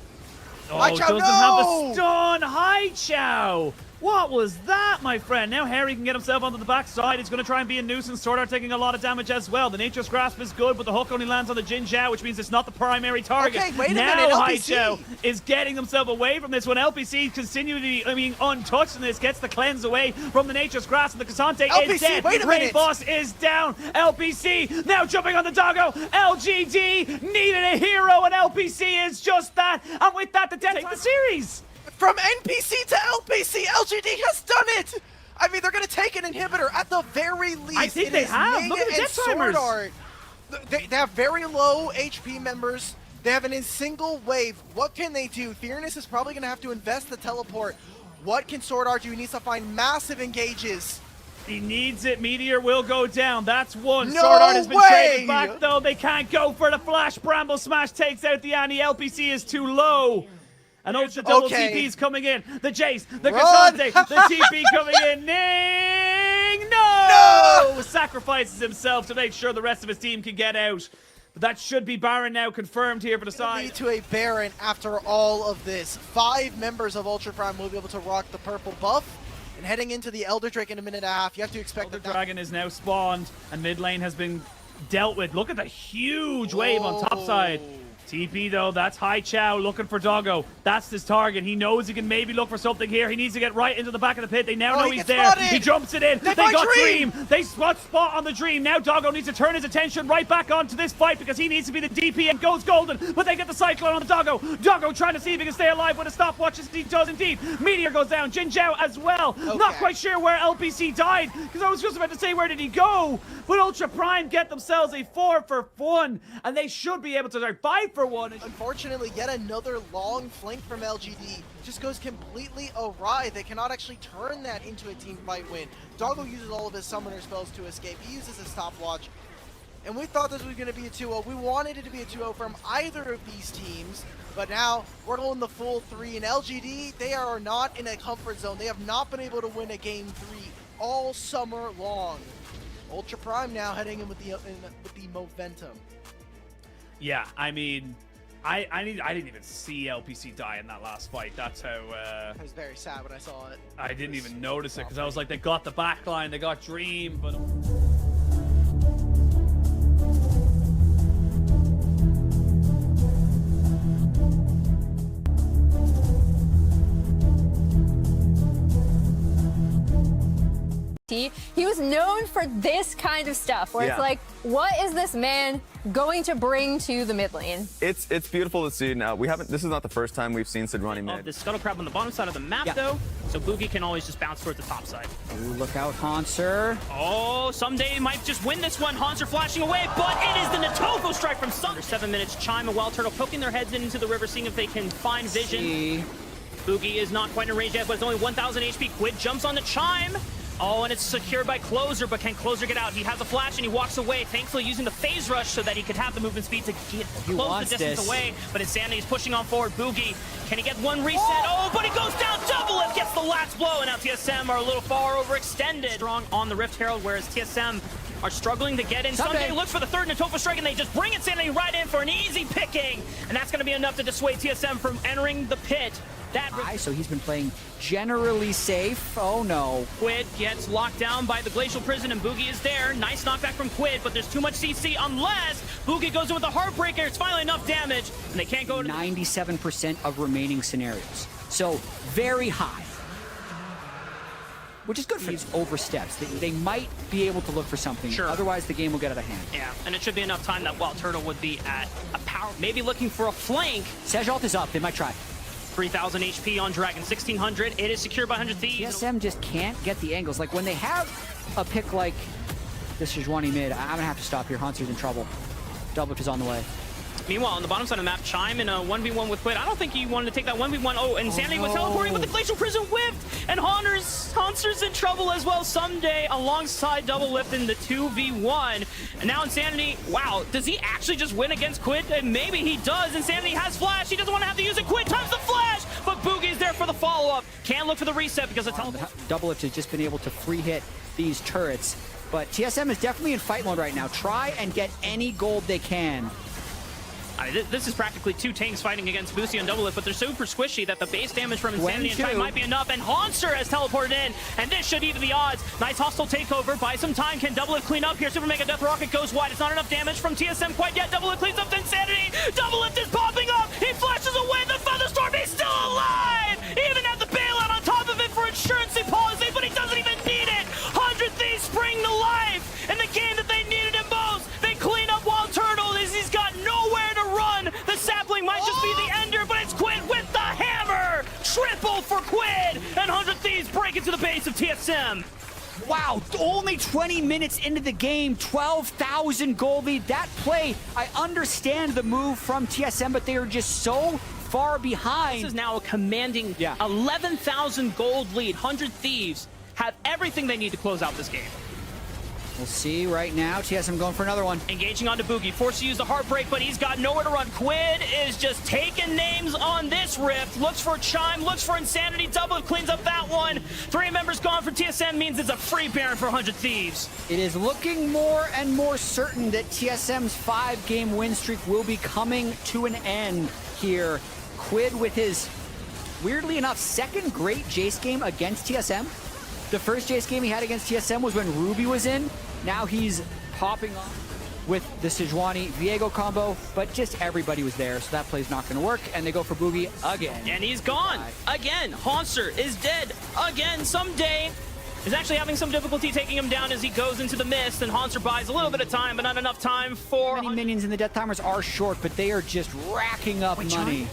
Haichao, doesn't have the stun. Haichao. What was that, my friend? Now Harry can get himself onto the backside. He's going to try and be a nuisance. Sword Art taking a lot of damage as well. The Nature's Grasp is good, but the hook only lands on the Jin Zhao, which means it's not the primary target. Okay, wait a now minute, Hai LPC. Chao is getting himself away from this one. LPC continually, untouched in this. Gets the cleanse away from the Nature's Grasp, and the Cassante is LPC, dead. wait a Ray minute. Boss is down. LPC now jumping on the doggo. LGD needed a hero, and LPC is just that. And with that, the Dead take the series. From NPC to LPC, LGD has done it! I mean, they're going to take an inhibitor at the very least. I think It they is have. Mega Look at the and death Sword timers. Art. They have very low HP members. They have a single wave. What can they do? Fearness is probably going to have to invest the teleport. What can Sword Art do? He needs to find massive engages. He needs it. Meteor will go down. That's one. No Sword Art has been way! traded back, though. They can't go for the flash. Bramble Smash takes out the Annie. LPC is too low. An Ultra Double Okay. TP is coming in. The Jace, the Run! Cassante, the TP coming in. Ning! No! Sacrifices himself to make sure the rest of his team can get out. But that should be Baron now confirmed here for the side. Lead to a Baron after all of this. 5 members of Ultra Prime will be able to rock the purple buff. And heading into the Elder Drake in a minute and a half, you have to expect The that. Dragon is now spawned, and mid lane has been dealt with. Look at the huge wave on top side. TP though, that's Hai Chao looking for Doggo. That's his target. He knows he can maybe look for something here. He needs to get right into the back of the pit. They now know he he's gets there. spotted. He jumps it in. They find got Dream. They spot on the Dream. Now Doggo needs to turn his attention right back onto this fight because he needs to be the DP and goes golden. But they get the Cyclone on the Doggo. Doggo trying to see if he can stay alive with a stopwatch. As he does indeed. Meteor goes down. Jin Zhao as well. Not quite sure where LPC died because I was just about to say where did he go. But Ultra Prime get themselves a 4-for-1 and they should be able to 5-for-1. Unfortunately, yet another long flank from LGD just goes completely awry. They cannot actually turn that into a team fight win. Doggo uses all of his summoner spells to escape. He uses a stopwatch. And we thought this was going to be a 2-0. We wanted it to be a 2-0 from either of these teams. But now we're going the full 3. And LGD, they are not in a comfort zone. They have not been able to win a game 3 all summer long. Ultra Prime now heading in with the momentum. Yeah, I mean, I didn't even see LPC die in that last fight. That's how. I was very sad when I saw it. I didn't even notice it because I was like, they got the backline, they got Dream, but. He was known for this kind of stuff, where it's like, what is this man going to bring to the mid lane? It's beautiful to see. Now this is not the first time we've seen Sidrani mid. The Scuttle Crab on the bottom side of the map, though, so Boogie can always just bounce towards the top side. Ooh, look out, Hanser. Oh, someday he might just win this one. Hanser flashing away, but it is the Natoko strike from Sun. Under 7 minutes, Chime and Wild Turtle poking their heads into the river, seeing if they can find vision. Boogie is not quite in range yet, but it's only 1,000 HP. Quid jumps on the Chime. Oh, and it's secured by Closer, but can Closer get out? He has a flash and he walks away, thankfully using the phase rush so that he could have the movement speed to close the distance away. But Insanity is pushing on forward. Boogie, can he get one reset? Oh, but he goes down. Double It gets the last blow, and now TSM are a little far overextended. Strong on the Rift Herald, whereas TSM are struggling to get in. Someday looks for the third Natoko strike, and they just bring Insanity right in for an easy picking. And that's going to be enough to dissuade TSM from entering the pit. So he's been playing generally safe. Oh no. Quid gets locked down by the Glacial Prison, and Boogie is there. Nice knockback from Quid, but there's too much CC unless Boogie goes in with a Heartbreaker. It's finally enough damage, and they can't go to 97% of remaining scenarios. So very high. Which is good for these oversteps. They might be able to look for something. Sure. Otherwise, the game will get out of hand. Yeah, and it should be enough time that Wild Turtle would be at a power, maybe looking for a flank. Sejalt is up. They might try. 3,000 HP on Dragon, 1,600. It is secured by 100 Thieves. TSM just can't get the angles. Like, when they have a pick like this Sejuani mid, I'm going to have to stop here. Hanser's in trouble. Double is on the way. Meanwhile, on the bottom side of the map, Chime in a 1v1 with Quid. I don't think he wanted to take that 1v1. Oh, Insanity was teleporting, but the Glacial Prison whiffed, and Hanser's in trouble as well someday alongside Double Lift in the 2v1. And now Insanity, wow, does he actually just win against Quid? And maybe he does. Insanity has flash. He doesn't want to have to use it. Quid times the flash, but Boogie's there for the follow-up. Can't look for the reset because of teleport. Double Lift has just been able to free hit these turrets, but TSM is definitely in fight mode right now. Try and get any gold they can. I mean, this is practically 2 tanks fighting against Boosie and Doublelift, but they're super squishy that the base damage from Insanity and Time might be enough, and Haunster has teleported in, and this should even the odds. Nice hostile takeover, buy some time, can Doublelift clean up here? Super Mega Death Rocket goes wide, it's not enough damage from TSM quite yet. Doublelift cleans up to Insanity, Doublelift is popping up, he flashes away the Featherstorm, he's still alive! Even had the bailout on top of it for insurance policy, but he doesn't even need it! 100 Thieves spring to life in the game that they needed him most! They clean up Wild Turtle as he's got nowhere to run! The sapling might just be the ender, but it's Quid with the hammer! Triple for Quid! And 100 Thieves break into the base of TSM! Wow, only 20 minutes into the game, 12,000 gold lead. That play, I understand the move from TSM, but they are just so far behind. This is now a commanding 11,000 gold lead. 100 Thieves have everything they need to close out this game. We'll see right now. TSM going for another one. Engaging onto Boogie, forced to use the Heartbreak, but he's got nowhere to run. Quid is just taking names on this rift. Looks for Chime, looks for Insanity. Double cleans up that one. 3 members gone for TSM means it's a free Baron for 100 Thieves. It is looking more and more certain that TSM's 5-game win streak will be coming to an end here. Quid with his, weirdly enough, second great Jace game against TSM. The first Jace game he had against TSM was when Ruby was in. Now he's popping off with the Sejuani Viego combo, but just everybody was there, so that play's not going to work, and they go for Boogie again. And he's gone again. Haunster is dead again. Someday is actually having some difficulty taking him down as he goes into the mist, and Haunster buys a little bit of time, but not enough time for... Many minions in the death timers are short, but they are just racking up money.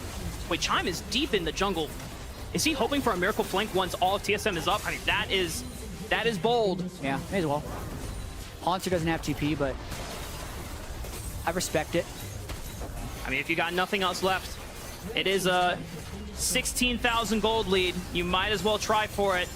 Wait, Chime is deep in the jungle. Is he hoping for a miracle flank once all of TSM is up? I mean, that is bold. Yeah, may as well. Haunter doesn't have TP, but I respect it. I mean, if you got nothing else left, it is a 16,000 gold lead. You might as well try for it.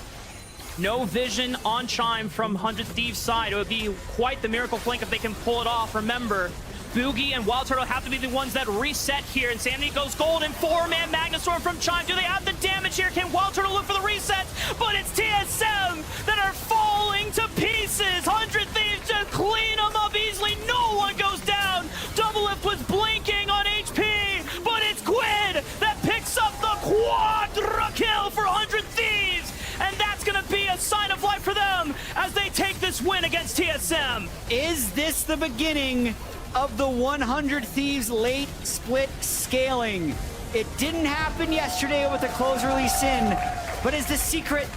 No vision on Chime from 100 Thieves' side. It would be quite the miracle flank if they can pull it off. Remember, Boogie and Wild Turtle have to be the ones that reset here. Insanity goes gold and 4-man Magnustorm from Chime. Do they have the damage here? Can Wild Turtle look for the resets? But it's TSM that are falling to pieces. 100 Thieves just clean them up easily. No one goes down. Doublelift was blinking on HP, but it's Quid that picks up the quadra kill for 100 Thieves. And that's going to be a sign of life for them as they take this win against TSM. Is this the beginning of the 100 Thieves late split scaling? It didn't happen yesterday with the closer Lee Sin, but is the secret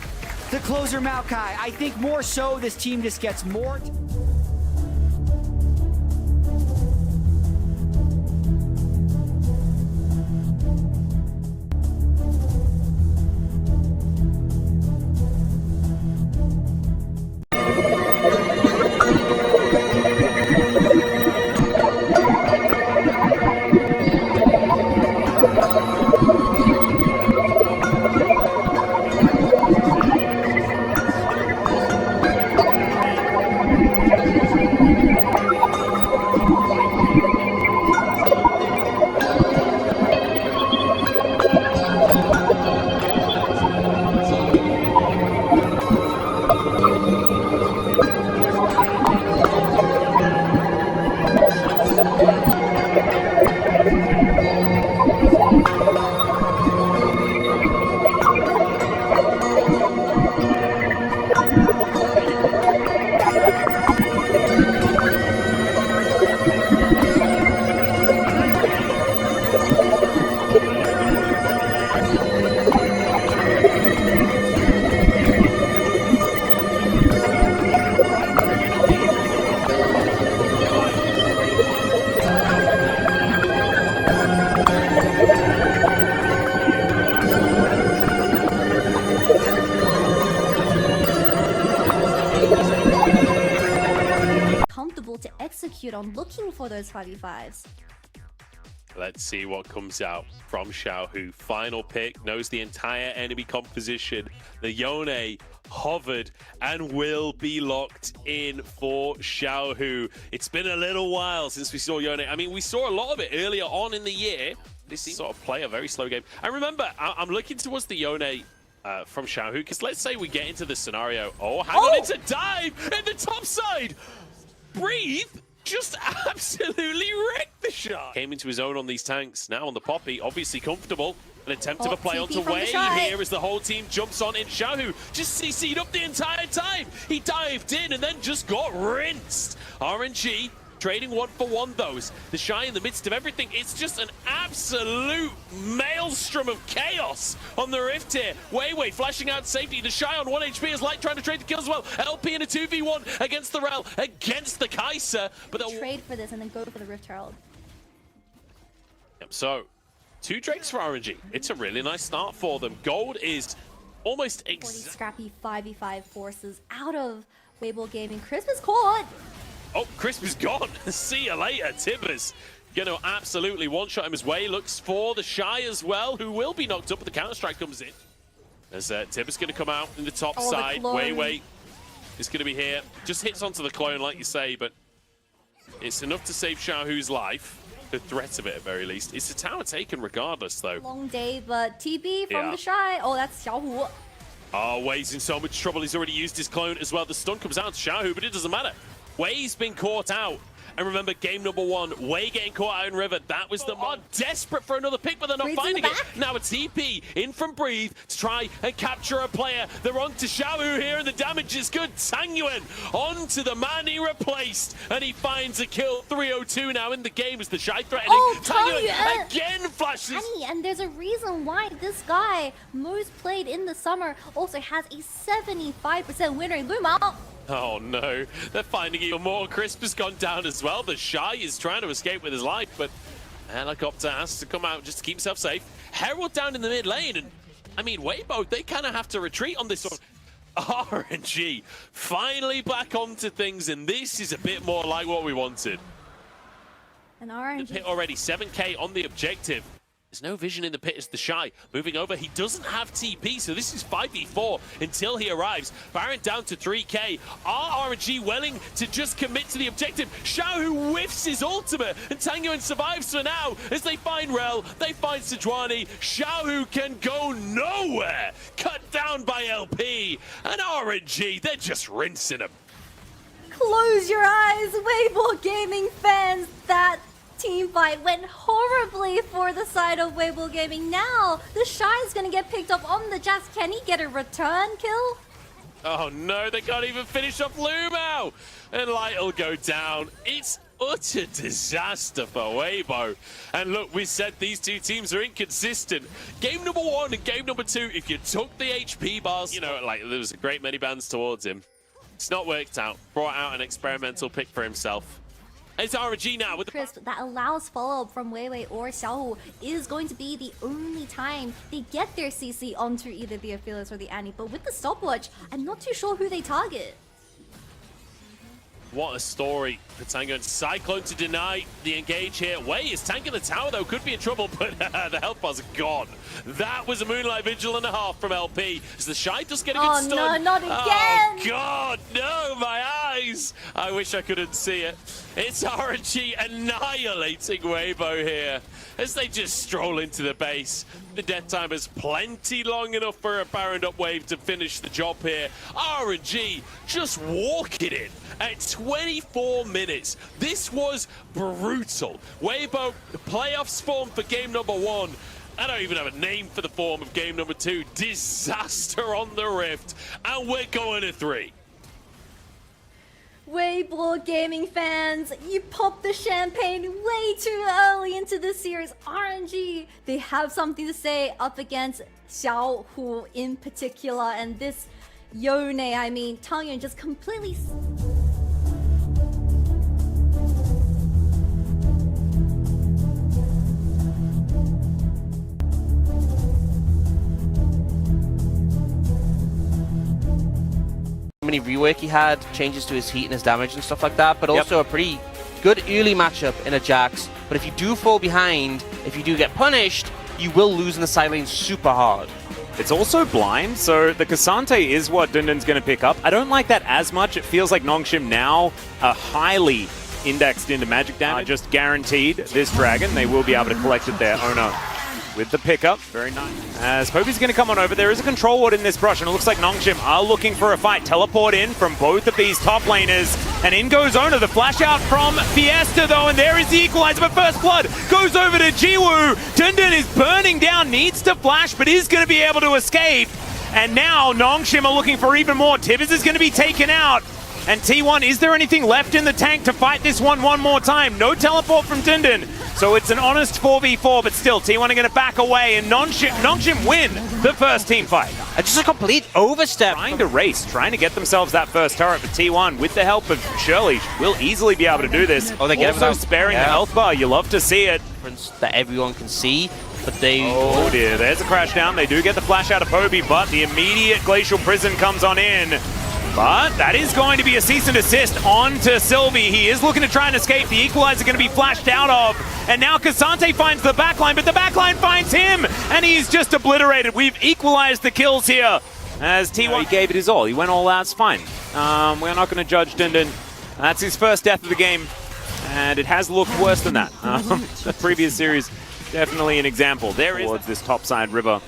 the closer Maokai? I think more so this team just gets more. To execute on looking for those 5v5s. Let's see what comes out from Xiaohu. Final pick, knows the entire enemy composition. The Yone hovered and will be locked in for Xiaohu. It's been a little while since we saw Yone. I mean, we saw a lot of it earlier on in the year. This sort of play a very slow game. And remember, I'm looking towards the Yone from Xiaohu, because let's say we get into the scenario. Oh, hang on, it's a dive in the top side. Breathe just absolutely wrecked the Shy. Came into his own on these tanks. Now on the Poppy, obviously comfortable. An attempt of a play onto Wei here as the whole team jumps on in. Xiaohu just CC'd up the entire time. He dived in and then just got rinsed. RNG trading 1-for-1 those. The Shy in the midst of everything. It's just an absolute maelstrom of chaos on the Rift here. Wei flashing out safety. The Shy on 1 HP is Light trying to trade the kills as well. LP in a 2v1 against the Rel, against the Kai'Sa. But they'll trade for this and then go for the Rift Herald. Yep, so 2 Drakes for RNG. It's a really nice start for them. Gold is almost exact. Scrappy 5v5 forces out of Weibo Gaming. Crisp is caught. Oh, Crisp is gone. See you later, Tibbers. Gonna absolutely one-shot him as Wei looks for the Shy as well, who will be knocked up, but the counter-strike comes in. As Tibbers gonna come out in the top side. Wei is gonna be here. Just hits onto the clone, like you say, but it's enough to save Xiaohu's life. The threat of it, at very least. It's a tower taken regardless, though. Long day, but TB from the Shy. Oh, that's Xiaohu. Oh, Wei's in so much trouble. He's already used his clone as well. The stun comes out to Xiaohu, but it doesn't matter. Wei's been caught out. And remember, game number 1, Wei getting caught out in River. That was the mod. Desperate for another pick, but they're not finding it. Now a TP in from Breathe to try and capture a player. They're on to Xiaohu here, and the damage is good. Tang Yuan onto the man he replaced, and he finds a kill. 3:02 now in the game as the Shy threatening. Oh, Tang Yuan again flashes. And there's a reason why this guy, most played in the summer, also has a 75% win rate. Boom out. Oh no, they're finding even more. Crisp has gone down as well. The Shy is trying to escape with his life, but Helicopter has to come out just to keep himself safe. Herald down in the mid lane, and I mean, Weibo, they kind of have to retreat on this one. RNG finally back onto things, and this is a bit more like what we wanted. And RNG hit already 7k on the objective. There's no vision in the pit as the Shy moving over. He doesn't have TP, so this is 5v4 until he arrives. Baron down to 3k. Are RNG willing to just commit to the objective? Xiaohu whiffs his ultimate, and Tang Yuan survives for now as they find Rel, they find Sejuani. Xiaohu can go nowhere. Cut down by LP, and RNG, they're just rinsing him. Close your eyes, Weibo Gaming fans. That team fight went horribly for the side of Weibo Gaming. Now, the Shy is going to get picked up on the Jax. Can he get a return kill? Oh no, they can't even finish off Lumao. And Light will go down. It's utter disaster for Weibo. And look, we said these two teams are inconsistent. Game number 1 and game number 2, if you took the HP bars, you know, like there was a great many bans towards him. It's not worked out. Brought out an experimental pick for himself. It's RNG now with the Crisp that allows follow-up from Wei or Xiaohu is going to be the only time they get their CC onto either the Aphelios or the Annie. But with the stopwatch, I'm not too sure who they target. What a story for Tango and Cyclone to deny the engage here. Wei is tanking the tower though, could be in trouble, but the health bar's gone. That was a Moonlight Vigil and a half from LP. As the Shy does get a good stun. Oh no, not again! Oh god, no, my eyes! I wish I couldn't see it. It's RNG annihilating Weibo here as they just stroll into the base. The death time is plenty long enough for a Baron up wave to finish the job here. RNG just walking in at 24 minutes. This was brutal. Weibo, the playoffs form for game number 1. I don't even have a name for the form of game number 2. Disaster on the Rift, and we're going to 3. Weibo Gaming fans, you popped the champagne way too early into the series. RNG, they have something to say up against Xiaohu in particular, and this Yone, I mean, Tang Yuan just completely... many rework he had, changes to his heat and his damage and stuff like that, but also a pretty good early matchup in a Jax. But if you do fall behind, if you do get punished, you will lose in the side lane super hard. It's also blind, so the Cassante is what Dundun's going to pick up. I don't like that as much. It feels like Nongshim now are highly indexed into magic damage. Just guaranteed this dragon, they will be able to collect it there. Oh no. with the pickup. Very nice. As Poby's going to come on over, there is a control ward in this brush, and it looks like Nongshim are looking for a fight. Teleport in from both of these top laners, and in goes Ona. The flash out from Fiesta, though, and there is the equalizer, but First Blood goes over to Jiwoo. Dundun is burning down, needs to flash, but is going to be able to escape. And now Nongshim are looking for even more. Tibbers is going to be taken out. And T1, is there anything left in the tank to fight this one more time? No teleport from Dundun. So it's an honest 4v4, but still, T1 are going to back away, and Nongshim win the first team fight. Just a complete overstep. Trying to race, trying to get themselves that first turret, but T1, with the help of Shirley, will easily be able to do this. Oh, they get also sparing the health bar. You love to see it. That everyone can see, but they... Oh dear, there's a crash down. They do get the flash out of Poby, but the immediate Glacial Prison comes on in. But that is going to be a cease and desist onto Sylvie. He is looking to try and escape. The equalizer going to be flashed out of. And now Cassante finds the backline, but the backline finds him. And he's just obliterated. We've equalized the kills here. As T1 he gave it his all. He went all out. It's fine. We're not going to judge Dundun. That's his first death of the game. And it has looked worse than that. The previous series, definitely an example. There is towards this topside river.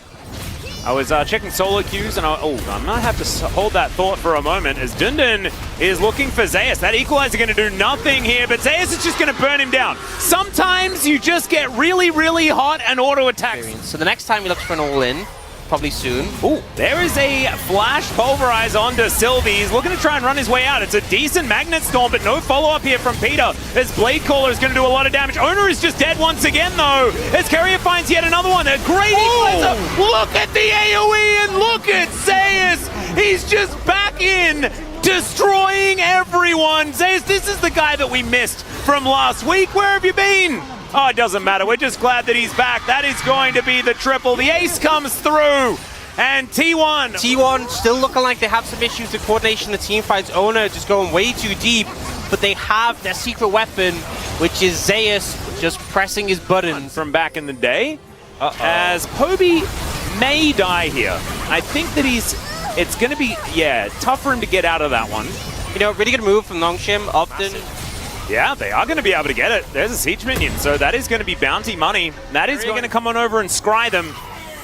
I was checking solo queues, and I might have to hold that thought for a moment, as Dundun is looking for Zeus. That equalizer going to do nothing here, but Zeus is just going to burn him down. Sometimes you just get really, really hot and auto-attack. So the next time he looks for an all-in, probably soon. Ooh, there is a flash pulverize onto Sylvie. He's looking to try and run his way out. It's a decent magnet storm, but no follow-up here from Peter, as Blade Caller is going to do a lot of damage. Owner is just dead once again, though, as Carrier finds yet another one. A great equalizer. Look at the AoE, and look at Zeus. He's just back in, destroying everyone. Zeus, this is the guy that we missed from last week. Where have you been? Oh, it doesn't matter. We're just glad that he's back. That is going to be the triple. The ace comes through. And T1 still looking like they have some issues with coordination. The team fights. Ona just going way too deep. But they have their secret weapon, which is Zeus just pressing his button. From back in the day. As Poby may die here. I think that it's going to be, tough for him to get out of that one. You know, really good move from Nongshim. Often. Yeah, they are going to be able to get it. There's a siege minion, so that is going to be bounty money. That is going to come on over and scry them.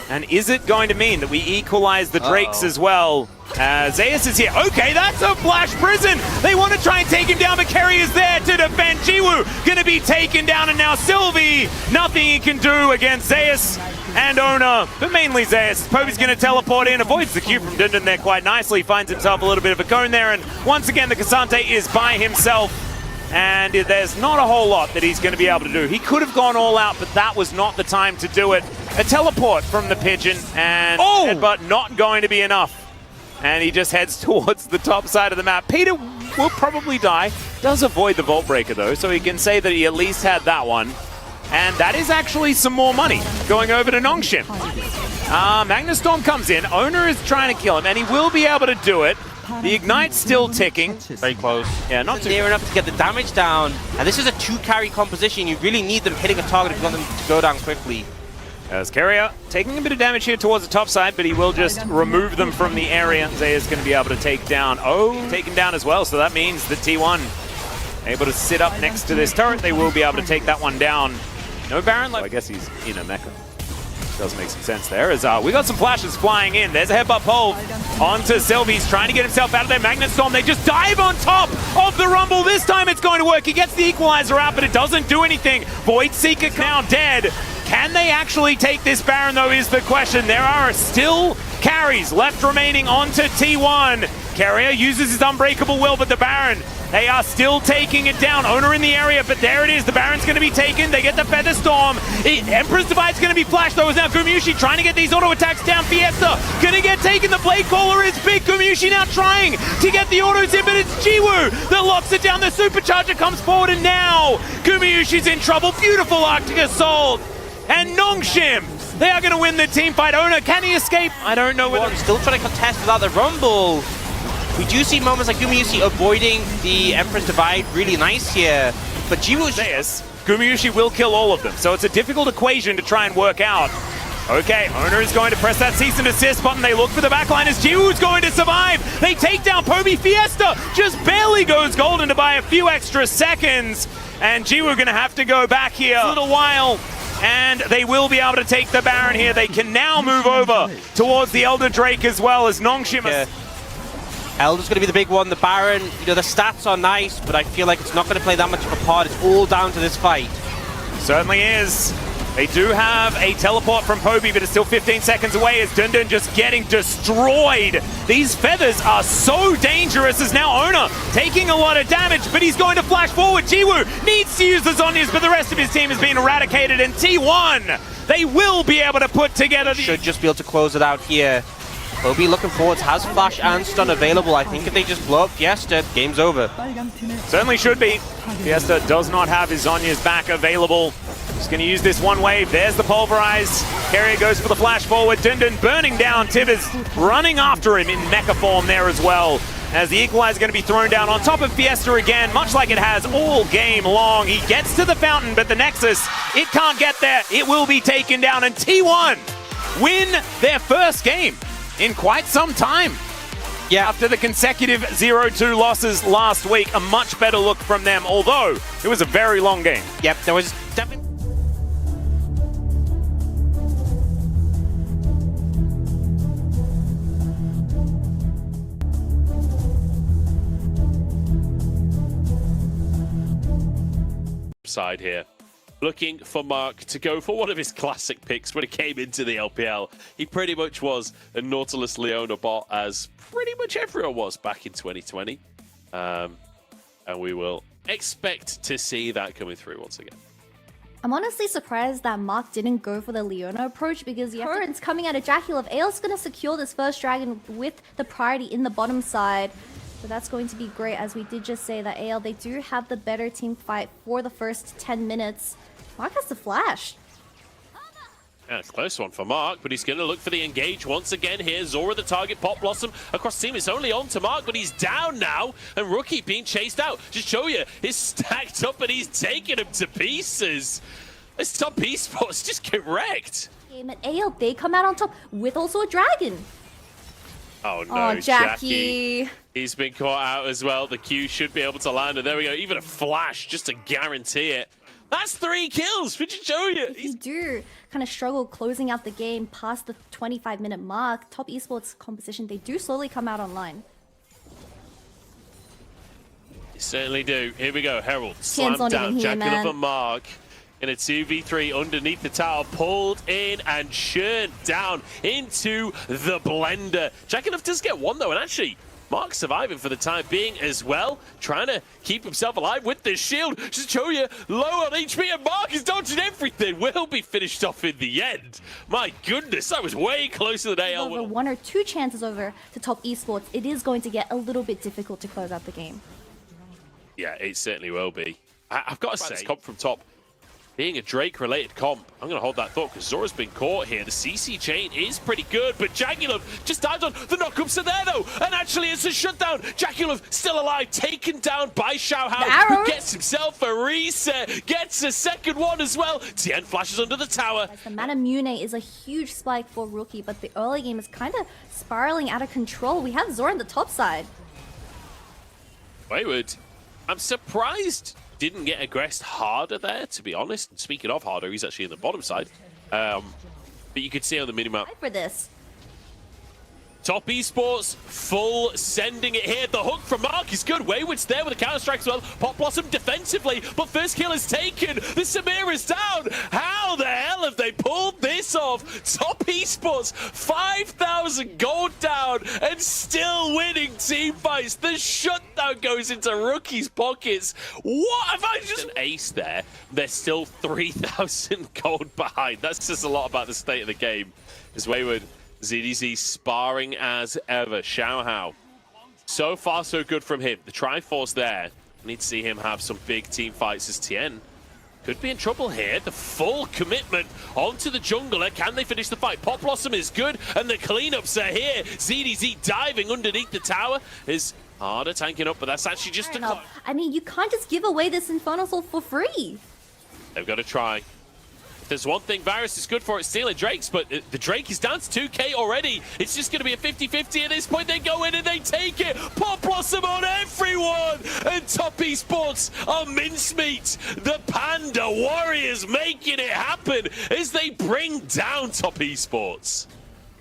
And is it going to mean that we equalize the Drakes as well? Zeus is here. Okay, that's a flash prison. They want to try and take him down, but Kerry is there to defend. Jiwoo going to be taken down, and now Sylvie, nothing he can do against Zeus and Ona, but mainly Zeus. Poby's going to teleport in, avoids the Q from Dundun there quite nicely, finds himself a little bit of a cone there, and once again, the Cassante is by himself. And there's not a whole lot that he's going to be able to do. He could have gone all out, but that was not the time to do it. A teleport from the Pigeon, and but not going to be enough. And he just heads towards the top side of the map. Peter will probably die. Does avoid the Vault Breaker, though, so he can say that he at least had that one. And that is actually some more money going over to Nongshim. Magnustorm comes in. Owner is trying to kill him, and he will be able to do it. The Ignite's still ticking. Very close. Yeah, not too near enough to get the damage down. And this is a 2-carry composition. You really need them hitting a target if you want them to go down quickly. As Carrier taking a bit of damage here towards the top side, but he will just remove them from the area. Zaya's going to be able to take down. Taken down as well, so that means that T1 able to sit up next to this turret. They will be able to take that one down. No Baron, I guess he's in a mecha. Does make some sense there. As we got some flashes flying in. There's a headbutt pole onto Sylvie. He's trying to get himself out of their Magnet Storm. They just dive on top of the Rumble. This time it's going to work. He gets the equalizer out, but it doesn't do anything. Void Seeker now dead. Can they actually take this Baron, though, is the question. There are still carries left remaining onto T1. Carrier uses his Unbreakable Will, but the Baron, they are still taking it down. Owner in the area, but there it is. The Baron's going to be taken. They get the Feather Storm. Emperor's Divide's going to be flashed, though, as now Gumushi trying to get these auto attacks down. Fiesta going to get taken. The Blade Caller is big. Gumushi now trying to get the autos in, but it's Jiwoo that locks it down. The Supercharger comes forward, and now Gumushi's in trouble. Beautiful Arctic Assault. And Nongshim, they are going to win the team fight. Owner, can he escape? I don't know whether... Still trying to contest without the Rumble. We do see moments like Gumushi avoiding the Emperor's Divide really nice here. But Gumushi will kill all of them. So it's a difficult equation to try and work out. Okay, Owner is going to press that cease and desist button. They look for the backline as Jiwoo's going to survive. They take down Poby. Fiesta just barely goes golden to buy a few extra seconds. And Jiwoo going to have to go back here a little while. and they will be able to take the Baron here. They can now move over towards the Elder Drake as well as Nongshim. Yeah. Elder's going to be the big one. The Baron, you know, the stats are nice, but I feel like it's not going to play that much of a part. It's all down to this fight. Certainly is. They do have a teleport from Poby, but it's still 15 seconds away as Dundun just getting destroyed. These feathers are so dangerous as now Ona taking a lot of damage, but he's going to flash forward. Jiwoo needs to use the Zhonya's, but the rest of his team has been eradicated, and T1, they will be able to put together the... Should just be able to close it out here. Poby looking forwards, has flash and stun available. I think if they just blow up Fiesta, game's over. Certainly should be. Fiesta does not have his Zhonya's back available. He's going to use this one wave. There's the pulverize. Carrier goes for the flash forward. Dundun burning down. Tivers running after him in mecha form there as well. As the equalizer is going to be thrown down on top of Fiesta again, much like it has all game long. He gets to the fountain, but the Nexus, it can't get there. It will be taken down, and T1 win their first game in quite some time. Yeah. After the consecutive 0-2 losses last week, a much better look from them, although it was a very long game. Yep, there was definitely... Side here. Looking for Mark to go for one of his classic picks when he came into the LPL. He pretty much was a Nautilus Leona bot, as pretty much everyone was back in 2020. And we will expect to see that coming through once again. I'm honestly surprised that Mark didn't go for the Leona approach, because the currents coming out of Jackulov, AL's going to secure this first dragon with the priority in the bottom side. So that's going to be great, as we did just say that AL, they do have the better team fight for the first 10 minutes. Mark has to flash. Yeah, it's a close one for Mark, but he's going to look for the engage once again here. Zora the target, Pop Blossom across team. It's only on to Mark, but he's down now, and Rookie being chased out. Just show you, he's stacked up and he's taking him to pieces. This top esports just get wrecked. Game at AL, they come out on top with also a dragon. Oh no, oh, Jackie. He's been caught out as well. The Q should be able to land, and there we go. Even a flash just to guarantee it. That's 3 kills for Jojo. If you do kind of struggle closing out the game past the 25-minute mark, top esports composition, they do slowly come out online. You certainly do. Here we go. Herald slammed down. Jackulov and Mark in a 2v3 underneath the tower, pulled in and churned down into the blender. Jackulov does get one though, and actually Mark surviving for the time being as well, trying to keep himself alive with this shield. Just show you, low on HP, and Mark is dodging everything. Will be finished off in the end. My goodness, that was way closer than AL. Over 1 or 2 chances over to top esports, it is going to get a little bit difficult to close out the game. Yeah, it certainly will be. I've got to say, comp from top, being a Drake-related comp, I'm going to hold that thought, because Zora's been caught here. The CC chain is pretty good, but Jackulov just died on. The knockups are there, though, and actually it's a shutdown. Jackulov still alive, taken down by Xiaohao, who gets himself a reset, gets a second one as well. Tien flashes under the tower. The Manamune is a huge spike for Rookie, but the early game is kind of spiraling out of control. We have Zora on the top side. Wayward, I'm surprised didn't get aggressed harder there, to be honest. And speaking of harder, he's actually in the bottom side. But you could see on the minimap. For this. Top esports, full sending it here. The hook from Mark is good. Wayward's there with a counter-strike as well. Pop Blossom defensively, but first kill is taken. The Samir is down. How the hell have they pulled this off? Top esports, 5,000 gold down and still winning team fights. The shutdown goes into Rookie's pockets. What have I just... An ace there. They're still 3,000 gold behind. That says a lot about the state of the game. As Wayward... ZDZ sparring as ever. Xiaohao. So far, so good from him. The Triforce there. I need to see him have some big team fights as Tien could be in trouble here. The full commitment onto the jungler. Can they finish the fight? Pop Blossom is good, and the cleanups are here. ZDZ diving underneath the tower is harder tanking up, but that's actually just a... I mean, you can't just give away this Infernal Soul for free. They've got to try. There's one thing Varus is good for, it's stealing Drakes, but the Drake is down to 2k already. It's just going to be a 50-50 at this point. They go in and they take it. Pop Blossom on everyone. And Top Esports are mincemeat. The Panda Warriors making it happen as they bring down Top Esports.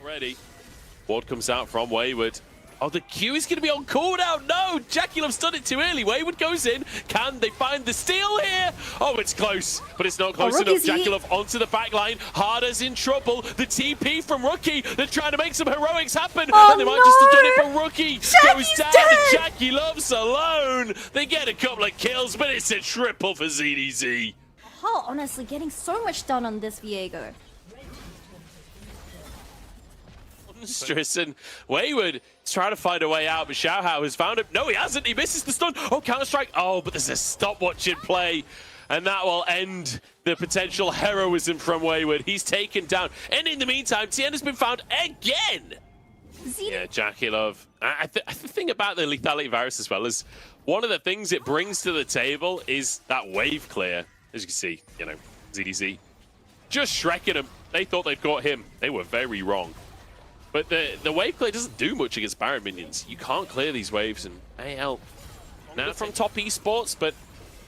Ready. Ward comes out from Wayward. Oh, the Q is going to be on cooldown. No, Jackie Love's done it too early. Wayward goes in. Can they find the steal here? Oh, it's close, but it's not close enough. Jackie Love onto the back line. Harder's in trouble. The TP from Rookie. They're trying to make some heroics happen. And they might just have done it, but Rookie goes down and Jackie Love's alone. They get a couple of kills, but it's a triple for ZDZ. Oh, honestly, getting so much done on this Viego. Monstrous, and Wayward is trying to find a way out, but Xiaohao has found him. No, he hasn't. He misses the stun. Oh, Counter-Strike. Oh, but there's a stopwatch in play, and that will end the potential heroism from Wayward. He's taken down. And in the meantime, Tien has been found again. Yeah, Jackie Love. I think the thing about the lethality virus as well is one of the things it brings to the table is that wave clear. As you can see, you know, ZDZ just shrekking him. They thought they'd got him. They were very wrong. But the wave clear doesn't do much against Baron minions. You can't clear these waves, and AL now from Top Esports, but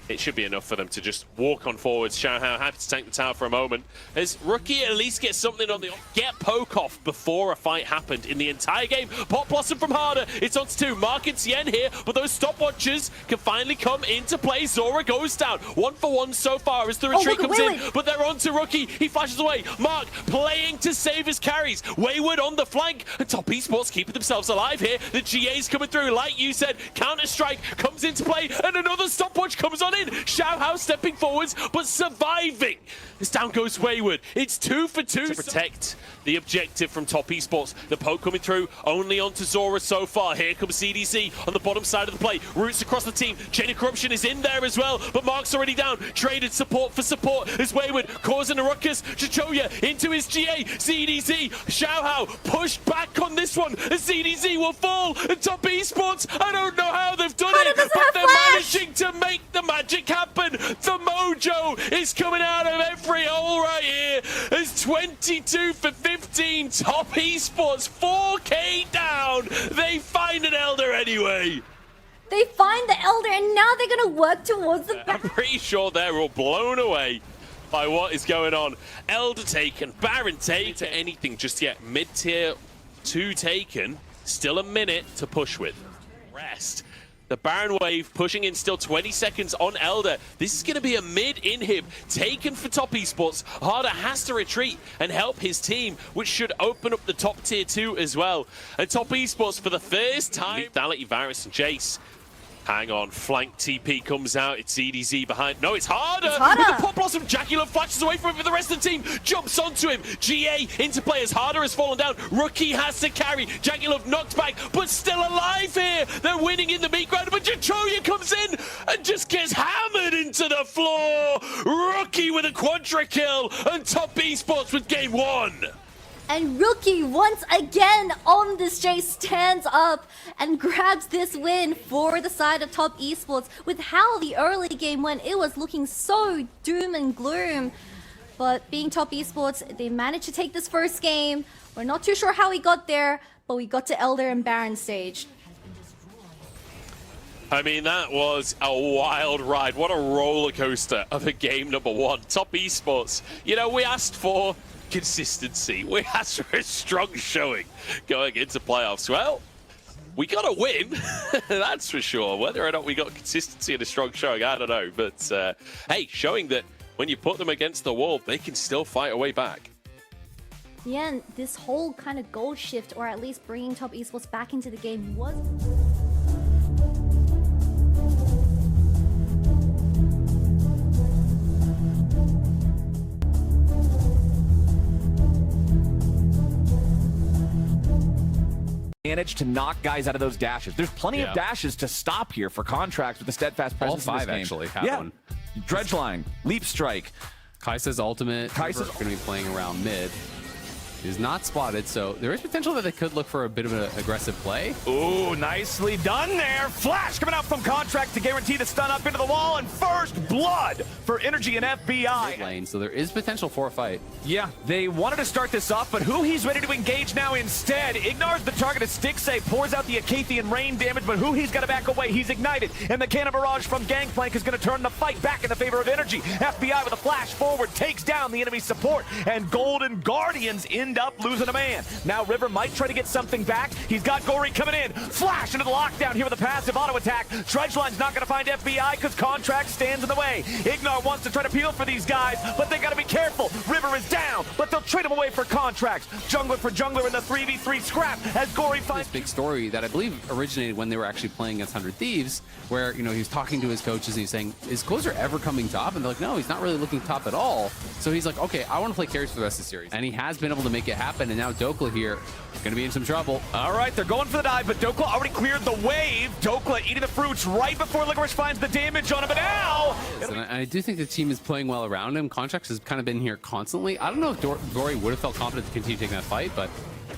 it should be enough for them to just walk on forwards. Xiaohao happy to tank the tower for a moment. As Rookie at least gets something on the get poke off before a fight happened in the entire game. Pop Blossom from Harder. It's on to 2. Mark and Tien here, but those stopwatches can finally come into play. Zora goes down. 1-for-1 so far as the retreat comes in, but they're on to Rookie. He flashes away. Mark playing to save his carries. Wayward on the flank. And Top Esports keeping themselves alive here. The GA's coming through. Like you said, Counter-Strike comes into play, and another stopwatch comes on in. Xiaohao stepping forwards, but surviving. This down goes Wayward. It's 2 for 2 to protect the objective from Top Esports. The poke coming through, only onto Zora so far. Here comes CDC on the bottom side of the play. Roots across the team. Chain of Corruption is in there as well, but Mark's already down. Traded support for support as Wayward causing a ruckus. Chichoya into his GA. CDC. Xiaohao pushed back on this one as CDC will fall. And Top Esports, I don't know how they've done it, but they're managing to make the magic happen. The mojo is coming out of every hole right here. As 22 for 15, Top Esports 4k down. They find an Elder anyway. They find the Elder, and now they're going to work towards the back. I'm pretty sure they're all blown away by what is going on. Elder taken, Baron taken, anything just yet. Mid-tier 2 taken, still a minute to push with. Rest. The Baron wave pushing in still 20 seconds on Elder. This is going to be a mid-inhib taken for Top Esports. Harder has to retreat and help his team, which should open up the top tier 2 as well. And Top Esports for the first time. Lethality, Varus and Jace. Hang on, flank TP comes out. It's EDZ behind. No, it's Harder. With the Pop Blossom. Jackie Love flashes away from it, but the rest of the team jumps onto him. GA into play as Harder has fallen down. Rookie has to carry. Jackie Love knocked back, but still alive here. They're winning in the meat grinder, but Chichoya comes in and just gets hammered into the floor. Rookie with a quadra kill, and Top Esports with game 1. And Rookie once again on this Jay stands up and grabs this win for the side of Top Esports. With how the early game went, it was looking so doom and gloom. But being Top Esports, they managed to take this first game. We're not too sure how we got there, but we got to Elder and Baron stage. I mean, that was a wild ride. What a roller coaster of a game number 1. Top Esports. You know, we asked for consistency. We asked for a strong showing going into playoffs. Well, we got a win, that's for sure. Whether or not we got consistency and a strong showing, I don't know. But hey, showing that when you put them against the wall, they can still fight a way back. Yeah, and this whole kind of goal shift, or at least bringing Top Esports back into the game, was... managed to knock guys out of those dashes. There's plenty of dashes to stop here for contracts with the steadfast presence. All 5 in this game. actually have one. Dredge line, leap strike. Kai'Sa's ultimate. Kai'Sa's going to be playing around mid. is not spotted, so there is potential that they could look for a bit of an aggressive play. Ooh, nicely done there. Flash coming out from Contract to guarantee the stun up into the wall, and first blood for Energy and FBI. Lane, so there is potential for a fight. Yeah, they wanted to start this off, but who he's ready to engage now instead. Ignores the target of Stixay, pours out the Acathian rain damage, but who he's got to back away. He's ignited, and the Cannon Barrage from Gangplank is going to turn the fight back in the favor of Energy. FBI with a flash forward takes down the enemy support, and Golden Guardians end up losing a man. Now River might try to get something back. He's got Gory coming in. Flash into the lockdown here with a passive auto attack. Trudgeline's not going to find FBI because Contract stands in the way. Ignar wants to try to peel for these guys, but they got to be careful. River is down, but they'll trade him away for Contracts. Jungler for jungler in the 3v3 scrap as Gory finds... This big story that I believe originated when they were actually playing against 100 Thieves, where, you know, he was talking to his coaches and he's saying, is Closer ever coming top? And they're like, no, he's not really looking top at all. So he's like, okay, I want to play carries for the rest of the series. And he has been able to make it happen, and now Dokla here going to be in some trouble. All right, they're going for the dive, but Dokla already cleared the wave. Dokla eating the fruits right before Licorice finds the damage on him, but now... And I do think the team is playing well around him. Contracts has kind of been here constantly. I don't know if Gory would have felt confident to continue taking that fight, but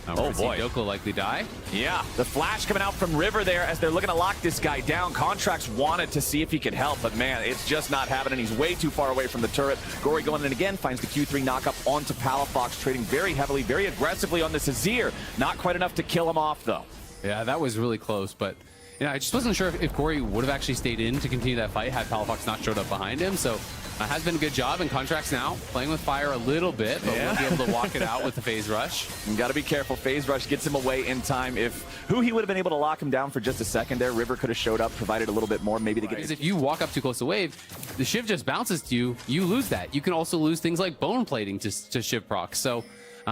oh boy, Dokla likely die. Yeah, the flash coming out from River there as they're looking to lock this guy down. Contracts wanted to see if he could help, but man, it's just not happening. He's way too far away from the turret. Gory going in again, finds the Q3 knockup onto Palafox, trading very heavily, very aggressively on this Azir. Not quite enough to kill him off, though. Yeah, that was really close, but you know, I just wasn't sure if Gory would have actually stayed in to continue that fight had Palafox not showed up behind him. So has been a good job, and Contracts now playing with fire a little bit, but we'll be able to walk it out with the Phase Rush. You got to be careful. Phase Rush gets him away in time. If he would have been able to lock him down for just a second there, River could have showed up, provided a little bit more, maybe to get... If you walk up too close to wave, the Shiv just bounces to you, you lose that. You can also lose things like bone plating to Shiv procs. So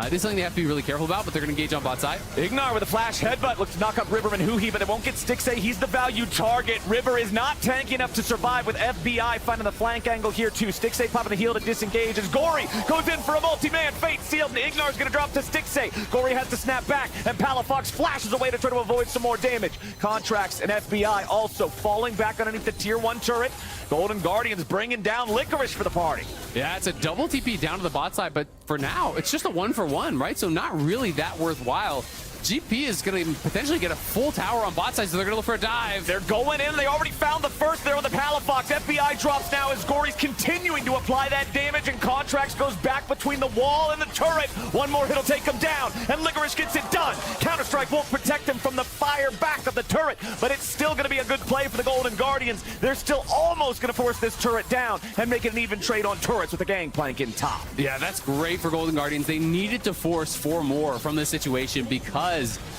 this is something they have to be really careful about, but they're going to engage on bot side. Ignar with a flash headbutt looks to knock up River and Huhi, but it won't get Stixay. He's the value target. River is not tanky enough to survive with FBI finding the flank angle here too. Stixay popping the heal to disengage as Gory goes in for a multi-man fate sealed, and Ignar's going to drop to Stixay. Gory has to snap back, and Palafox flashes away to try to avoid some more damage. Contracts and FBI also falling back underneath the tier 1 turret. Golden Guardians bringing down Licorice for the party. Yeah, it's a double TP down to the bot side, but for now, it's just a 1-for-1, right? So not really that worthwhile. GP is going to potentially get a full tower on bot side, so they're going to look for a dive. They're going in. They already found the first there with the Palafox. FBI drops now as Gory's continuing to apply that damage, and Contracts goes back between the wall and the turret. One more hit will take him down, and Licorice gets it done. Counter-Strike won't protect him from the fire back of the turret, but it's still going to be a good play for the Golden Guardians. They're still almost going to force this turret down and make it an even trade on turrets with the Gangplank in top. Yeah, that's great for Golden Guardians. They needed to force 4 more from this situation because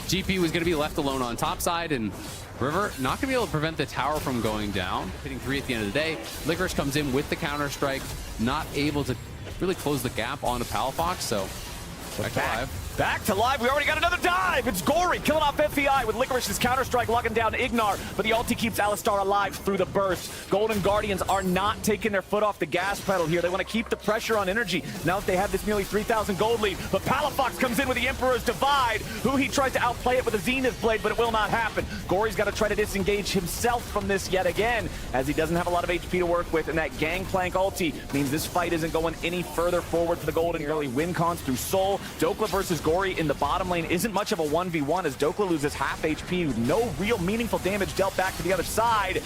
GP was going to be left alone on top side, and River not going to be able to prevent the tower from going down. Hitting 3 at the end of the day. Licorice comes in with the Counter-Strike, not able to really close the gap onto Palafox, so back to live. Back to live. We already got another dive. It's Gory killing off FBI with Licorice's Counter-Strike locking down Ignar, but the ulti keeps Alistar alive through the burst. Golden Guardians are not taking their foot off the gas pedal here. They want to keep the pressure on Energy now that they have this nearly 3,000 gold lead, but Palafox comes in with the Emperor's Divide. He tries to outplay it with a Zenith Blade, but it will not happen. Gory's got to try to disengage himself from this yet again, as he doesn't have a lot of HP to work with, and that Gangplank ulti means this fight isn't going any further forward for the Golden. Early win cons through Soul. Dokla versus Gory in the bottom lane isn't much of a 1v1 as Dokla loses half HP with no real meaningful damage dealt back to the other side.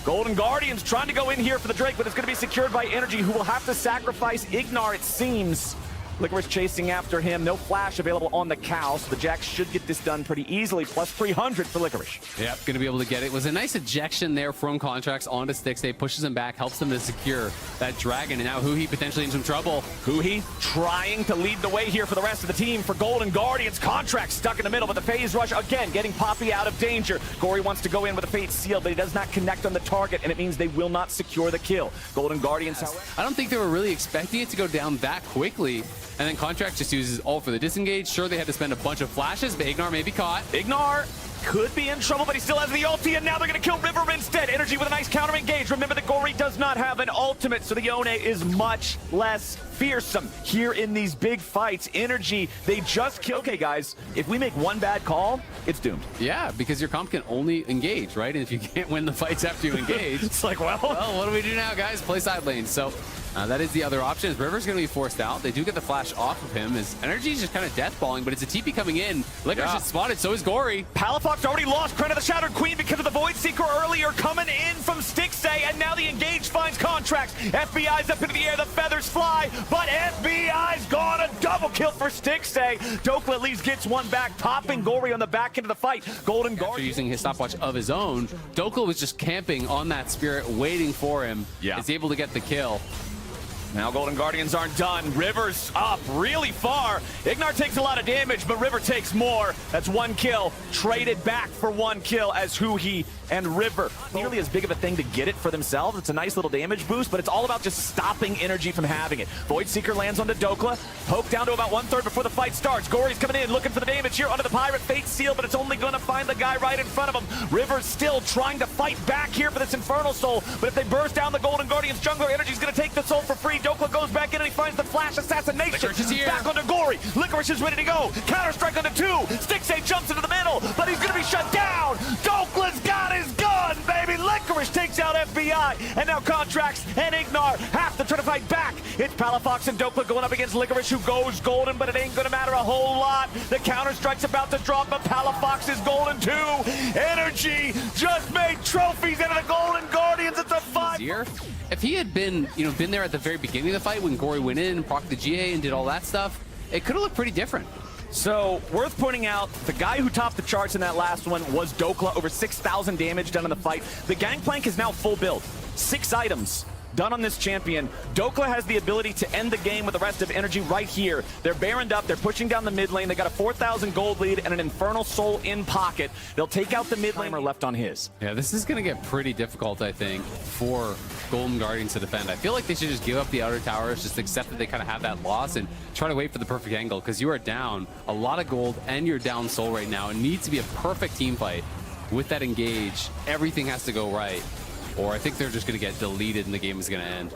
Golden Guardians trying to go in here for the Drake, but it's going to be secured by Energy, who will have to sacrifice Ignar, it seems. Licorice chasing after him. No flash available on the cow, so the Jax should get this done pretty easily. Plus 300 for Licorice. Yep, going to be able to get it. It was a nice ejection there from Contracts onto Stixay. Pushes him back, helps them to secure that dragon, and now Huhi potentially in some trouble. Huhi trying to lead the way here for the rest of the team for Golden Guardians. Contracts stuck in the middle, but the Phase Rush again getting Poppy out of danger. Gory wants to go in with a Fate Seal, but he does not connect on the target, and it means they will not secure the kill. Golden Guardians, however, I don't think they were really expecting it to go down that quickly. And then Contract just uses ult for the disengage. Sure, they had to spend a bunch of flashes, but Ignar may be caught. Ignar could be in trouble, but he still has the ulti, and now they're going to kill River instead. Energy with a nice counter engage. Remember that Gory does not have an ultimate, so the Yone is much less fearsome here in these big fights. Energy, they just kill. Okay, guys, if we make one bad call, it's doomed. Yeah, because your comp can only engage, right? And if you can't win the fights after you engage, it's like, well, what do we do now, guys? Play side lanes. So that is the other option. River's going to be forced out. They do get the flash off of him. His energy's just kind of deathballing, but it's a TP coming in. Licorice is spotted, so is Gory. Palafox already lost Crown of the Shattered Queen because of the Void Seeker earlier coming in from Stixay, and now the engage finds Contracts. FBI's up into the air, the feathers fly, but FBI's gone. A double kill for Stixay. Dokla at least gets one back, popping Gory on the back end of the fight. Golden Guard after using his stopwatch of his own, Dokla was just camping on that Spirit, waiting for him. Yeah. Is able to get the kill. Now Golden Guardians aren't done. River's up really far. Ignar takes a lot of damage, but River takes more. That's one kill. Traded back for one kill as Huhi and River. Nearly as big of a thing to get it for themselves. It's a nice little damage boost, but it's all about just stopping Energy from having it. Void Seeker lands onto Dokla. Poke down to about 1/3 before the fight starts. Gory's coming in, looking for the damage here onto the Pirate Fate Seal, but it's only going to find the guy right in front of him. River's still trying to fight back here for this Infernal Soul, but if they burst down the Golden Guardians jungler, Energy's going to take the soul for free. Dokla goes back in and he finds the flash assassination. Licorice is here. Back onto Gory. Licorice is ready to go. Counter strike onto 2. Stixay jumps into the middle, but he's going to be shut down. Dokla's got his gun, baby. Licorice takes out FBI, and now Contracts and Ignar have to try to fight back. It's Palafox and Dokla going up against Licorice, who goes golden, but it ain't going to matter a whole lot. The counter strike's about to drop, but Palafox is golden too. Energy just made trophies out of the Golden Guardians. It's a 5. If he had been there at the very beginning of the fight when Gory went in and procced the GA and did all that stuff, it could have looked pretty different. So, worth pointing out, the guy who topped the charts in that last one was Dokla, over 6,000 damage done in the fight. The Gangplank is now full build. 6 items done on this champion. Dokla has the ability to end the game with the rest of Energy right here. They're baroned up, they're pushing down the mid lane, they got a 4,000 gold lead and an Infernal Soul in pocket. They'll take out the mid laner left on his. Yeah, this is going to get pretty difficult, I think, for Golden Guardians to defend. I feel like they should just give up the outer towers, just accept that they kind of have that loss and try to wait for the perfect angle, because you are down a lot of gold and you're down soul right now. It needs to be a perfect team fight with that engage. Everything has to go right, or I think they're just going to get deleted and the game is going to end.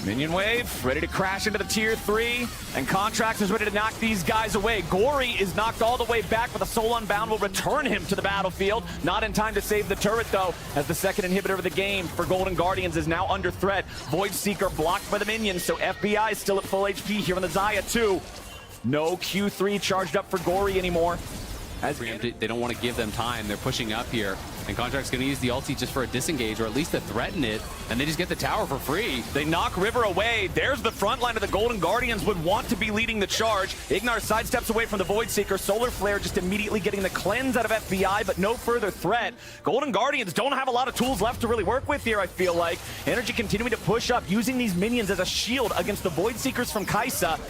Minion wave, ready to crash into the tier 3, and Contracts is ready to knock these guys away. Gory is knocked all the way back, but the Soul Unbound will return him to the battlefield. Not in time to save the turret, though, as the second inhibitor of the game for Golden Guardians is now under threat. Void Seeker blocked by the minions, so FBI is still at full HP here on the Xayah 2. No Q3 charged up for Gory anymore. As they don't want to give them time. They're pushing up here. And Contract's going to use the ulti just for a disengage, or at least to threaten it, and they just get the tower for free. They knock River away. There's the front line of the Golden Guardians would want to be leading the charge. Ignar sidesteps away from the Void Seeker. Solar Flare just immediately getting the cleanse out of FBI, but no further threat. Golden Guardians don't have a lot of tools left to really work with here, I feel like. Energy continuing to push up, using these minions as a shield against the Void Seekers from Kai'Sa.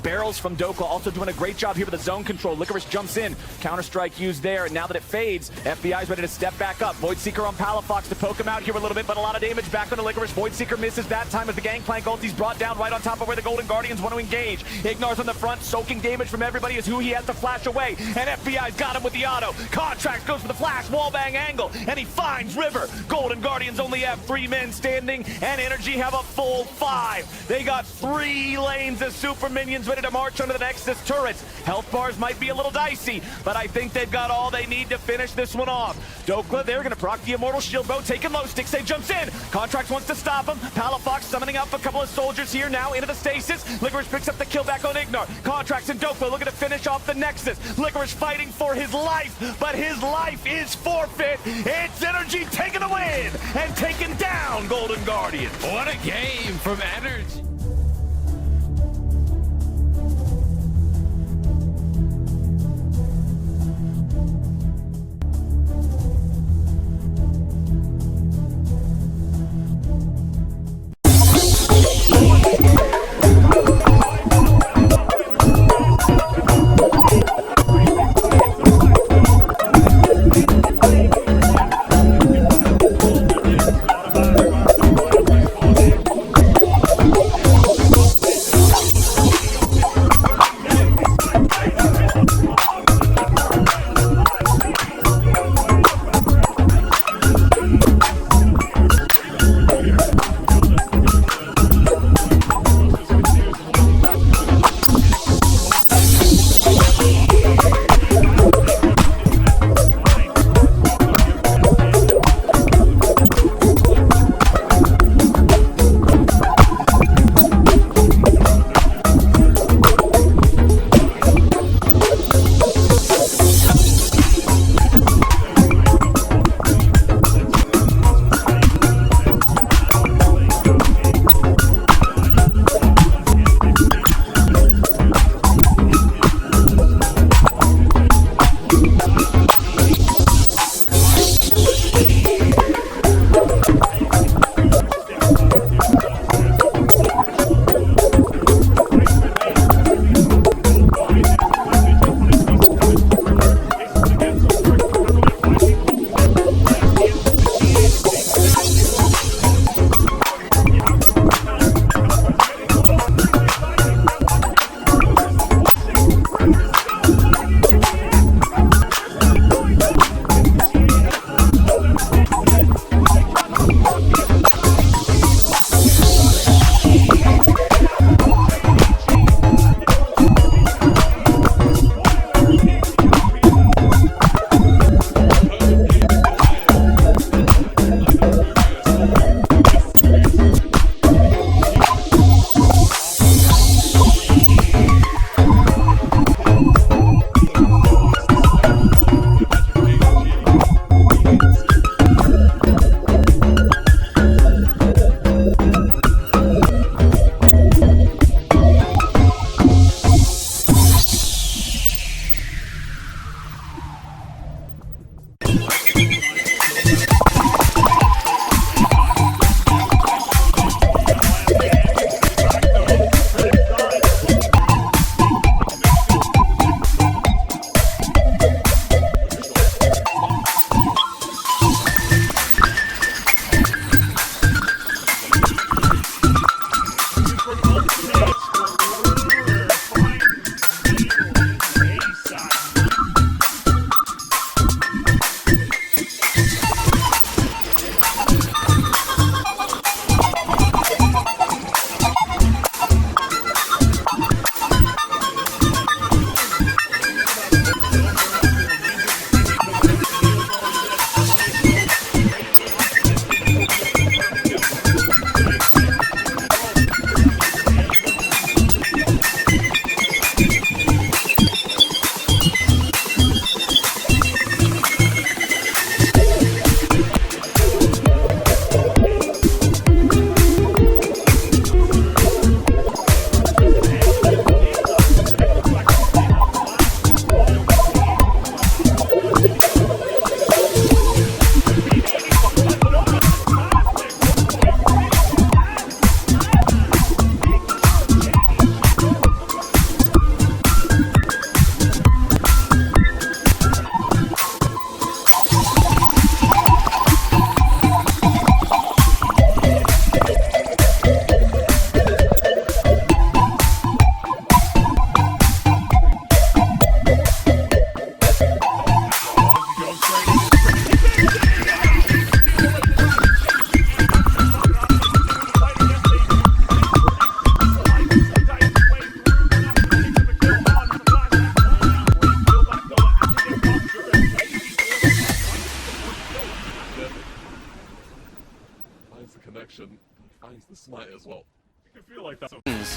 Barrels from Dokla also doing a great job here with the zone control. Licorice jumps in. Counter-strike used there. And now that it fades, FBI's ready to step back up. Void Seeker on Palafox to poke him out here a little bit, but a lot of damage back on the Licorice. Void Seeker misses that time as the Gangplank ulti's brought down right on top of where the Golden Guardians want to engage. Ignar's on the front, soaking damage from everybody as Huhi has to flash away. And FBI's got him with the auto. Contracts goes for the flash, wallbang angle, and he finds River. Golden Guardians only have 3 men standing, and Energy have a full 5. They got 3 lanes of super minions ready to march under the Nexus turrets. Health bars might be a little dicey, but I think they've got all they need to finish this one off. Dokla, they're going to proc the Immortal Shield Bow, taking low. Stixay jumps in. Contracts wants to stop him. Palafox summoning up a couple of soldiers here now into the stasis. Licorice picks up the kill back on Ignar. Contracts and Dokla looking to finish off the Nexus. Licorice fighting for his life, but his life is forfeit. It's Energy taking a win and taking down Golden Guardians. What a game from Energy.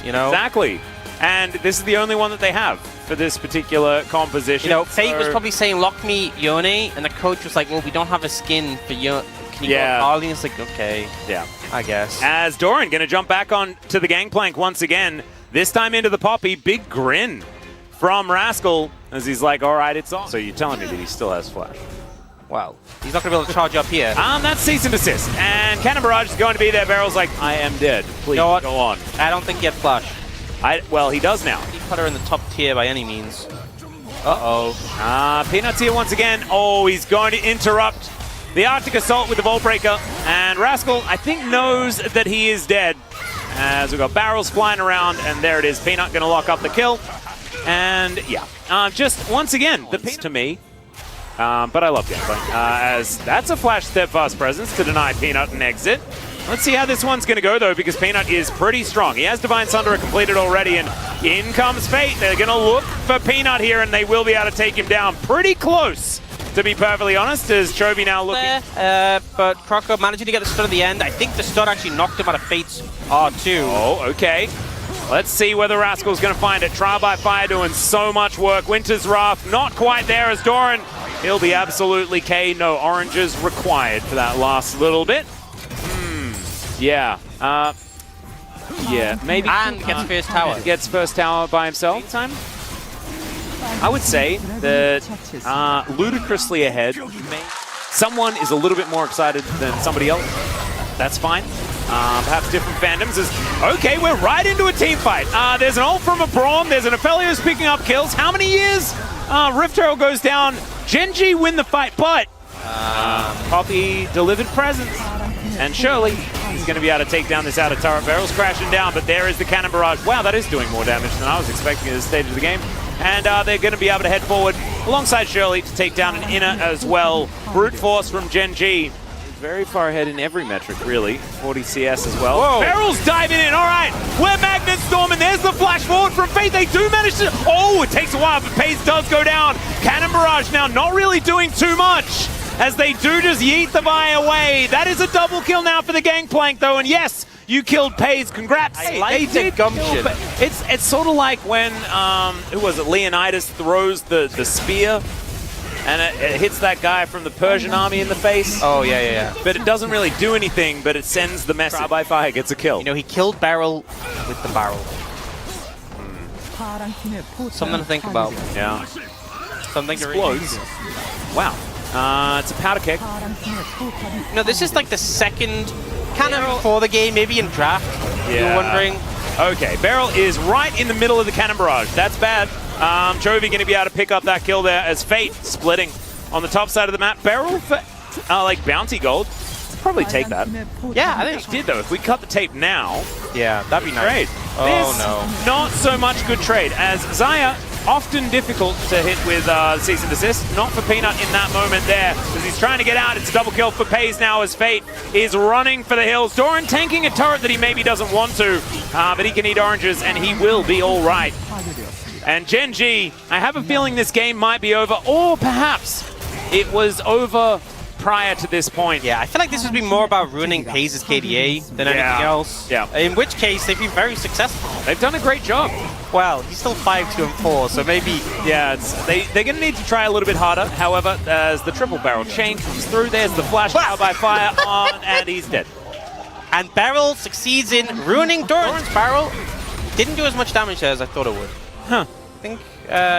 you know? Exactly. And this is the only one that they have for this particular composition. You know, Fate was probably saying, lock me Yone, and the coach was like, well, we don't have a skin for Yone. Can you go Arlene? It's like, okay. Yeah. I guess. As Doran going to jump back on to the gangplank once again, this time into the Poppy. Big grin from Rascal as he's like, all right, it's on. So you're telling me that he still has flash? Well, he's not going to be able to charge up here. That's cease and desist. And Cannon Barrage is going to be there. Barrel's like, I am dead. Please, go on. I don't think he had flash. Well, he does now. He put her in the top tier by any means. Uh-oh. Peanuts here once again. Oh, he's going to interrupt the Arctic Assault with the Vault Breaker. And Rascal, I think, knows that he is dead. As we've got barrels flying around, and there it is. Peanut going to lock up the kill. And, yeah. Just, once again, the Peanut to me. But I love Gangplank, as that's a flash steadfast presence to deny Peanut an exit. Let's see how this one's going to go, though, because Peanut is pretty strong. He has Divine Sunderer completed already, and in comes Fate. They're going to look for Peanut here, and they will be able to take him down pretty close, to be perfectly honest, as Chovy now looking. But Croco managing to get the stun at the end. I think the stun actually knocked him out of Fate's R2. Oh, okay. Let's see whether Rascal's going to find it. Trial by Fire doing so much work. Winter's Wrath not quite there as Doran. He'll be absolutely K. No oranges required for that last little bit. Yeah. Yeah, maybe. And gets first tower. Gets first tower by himself. Time. I would say that ludicrously ahead. Someone is a little bit more excited than somebody else. That's fine. Perhaps different fandoms. Okay, we're right into a team fight. There's an ult from a Braum. There's an Aphelios picking up kills. How many years? Rift Herald goes down. Genji win the fight, but Poppy delivered presence. And surely he's going to be able to take down this outer turret. Barrel's crashing down, but there is the Cannon Barrage. Wow, that is doing more damage than I was expecting at this stage of the game. And they're going to be able to head forward alongside Shirley to take down an inner as well. Brute Force from Genji. Very far ahead in every metric, really. 40 CS as well. Whoa. Barrel's diving in. All right, we're Magnet Storming. There's the flash forward from Fate. They do manage to... Oh, it takes a while, but Pace does go down. Cannon Barrage now not really doing too much, as they do just yeet the Vi away. That is a double kill now for the Gangplank, though. And yes, you killed Pace. Congrats. I like the gumption. It's sort of like when, who was it, Leonidas throws the spear, and it hits that guy from the Persian army in the face. Oh, yeah. But it doesn't really do anything, but it sends the message. Trial by Fire gets a kill. You know, he killed Barrel with the barrel. Something to think about. Yeah. Something to explodes. Wow. It's a powder keg. No, this is like the second cannon before the game, maybe in draft. Yeah. You're wondering. Okay, Barrel is right in the middle of the Cannon Barrage. That's bad. Chovy going to be able to pick up that kill there as Fate splitting on the top side of the map. Barrel for like bounty gold. Probably take that. Yeah, I think it did though. If we cut the tape now, yeah, that'd be nice. Trade. Oh no. Not so much good trade as Xayah. Often difficult to hit with cease and desist. Not for Peanut in that moment there, as he's trying to get out. It's a double kill for Paze now as Fate is running for the hills. Doran tanking a turret that he maybe doesn't want to, but he can eat oranges and he will be all right. And Genji, I have a feeling this game might be over, or perhaps it was over prior to this point. Yeah, I feel like this has been more about ruining Paze's KDA than anything else. Yeah. In which case, they've been very successful. They've done a great job. Well, he's still 5-2-4, so maybe... Yeah, they're going to need to try a little bit harder. However, as the triple barrel chain comes through, there's the flash Trial by Fire on, and he's dead. And Barrel succeeds in ruining Doran's barrel. Didn't do as much damage there as I thought it would. Huh. I think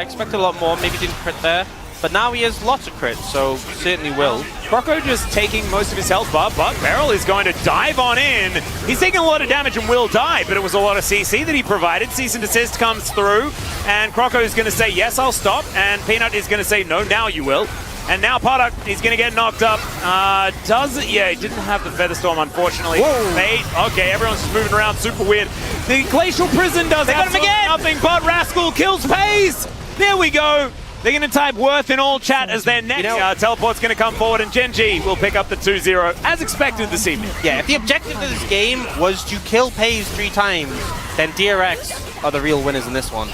expected a lot more, maybe didn't crit there. But now he has lots of crits, so certainly will. Croco just taking most of his health bar, but Barrel is going to dive on in. He's taking a lot of damage and will die, but it was a lot of CC that he provided. Cease and desist comes through, and Croco is going to say, yes, I'll stop. And Peanut is going to say, no, now you will. And now Product, he's going to get knocked up. Yeah, he didn't have the Featherstorm, unfortunately. Fate, okay, everyone's just moving around, super weird. The Glacial Prison does absolutely nothing, but Rascal kills Paze. There we go. They're going to type Worth in all chat as their next teleport's going to come forward, and Genji will pick up the 2-0, as expected this evening. Yeah, if the objective of this game was to kill Paze 3 times, then DRX are the real winners in this one.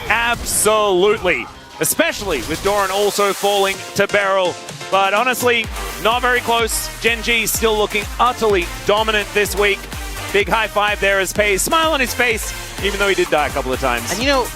Absolutely. Especially with Doran also falling to Barrel. But honestly, not very close. Genji still looking utterly dominant this week. Big high five there as Paze. Smile on his face even though he did die a couple of times. And you know,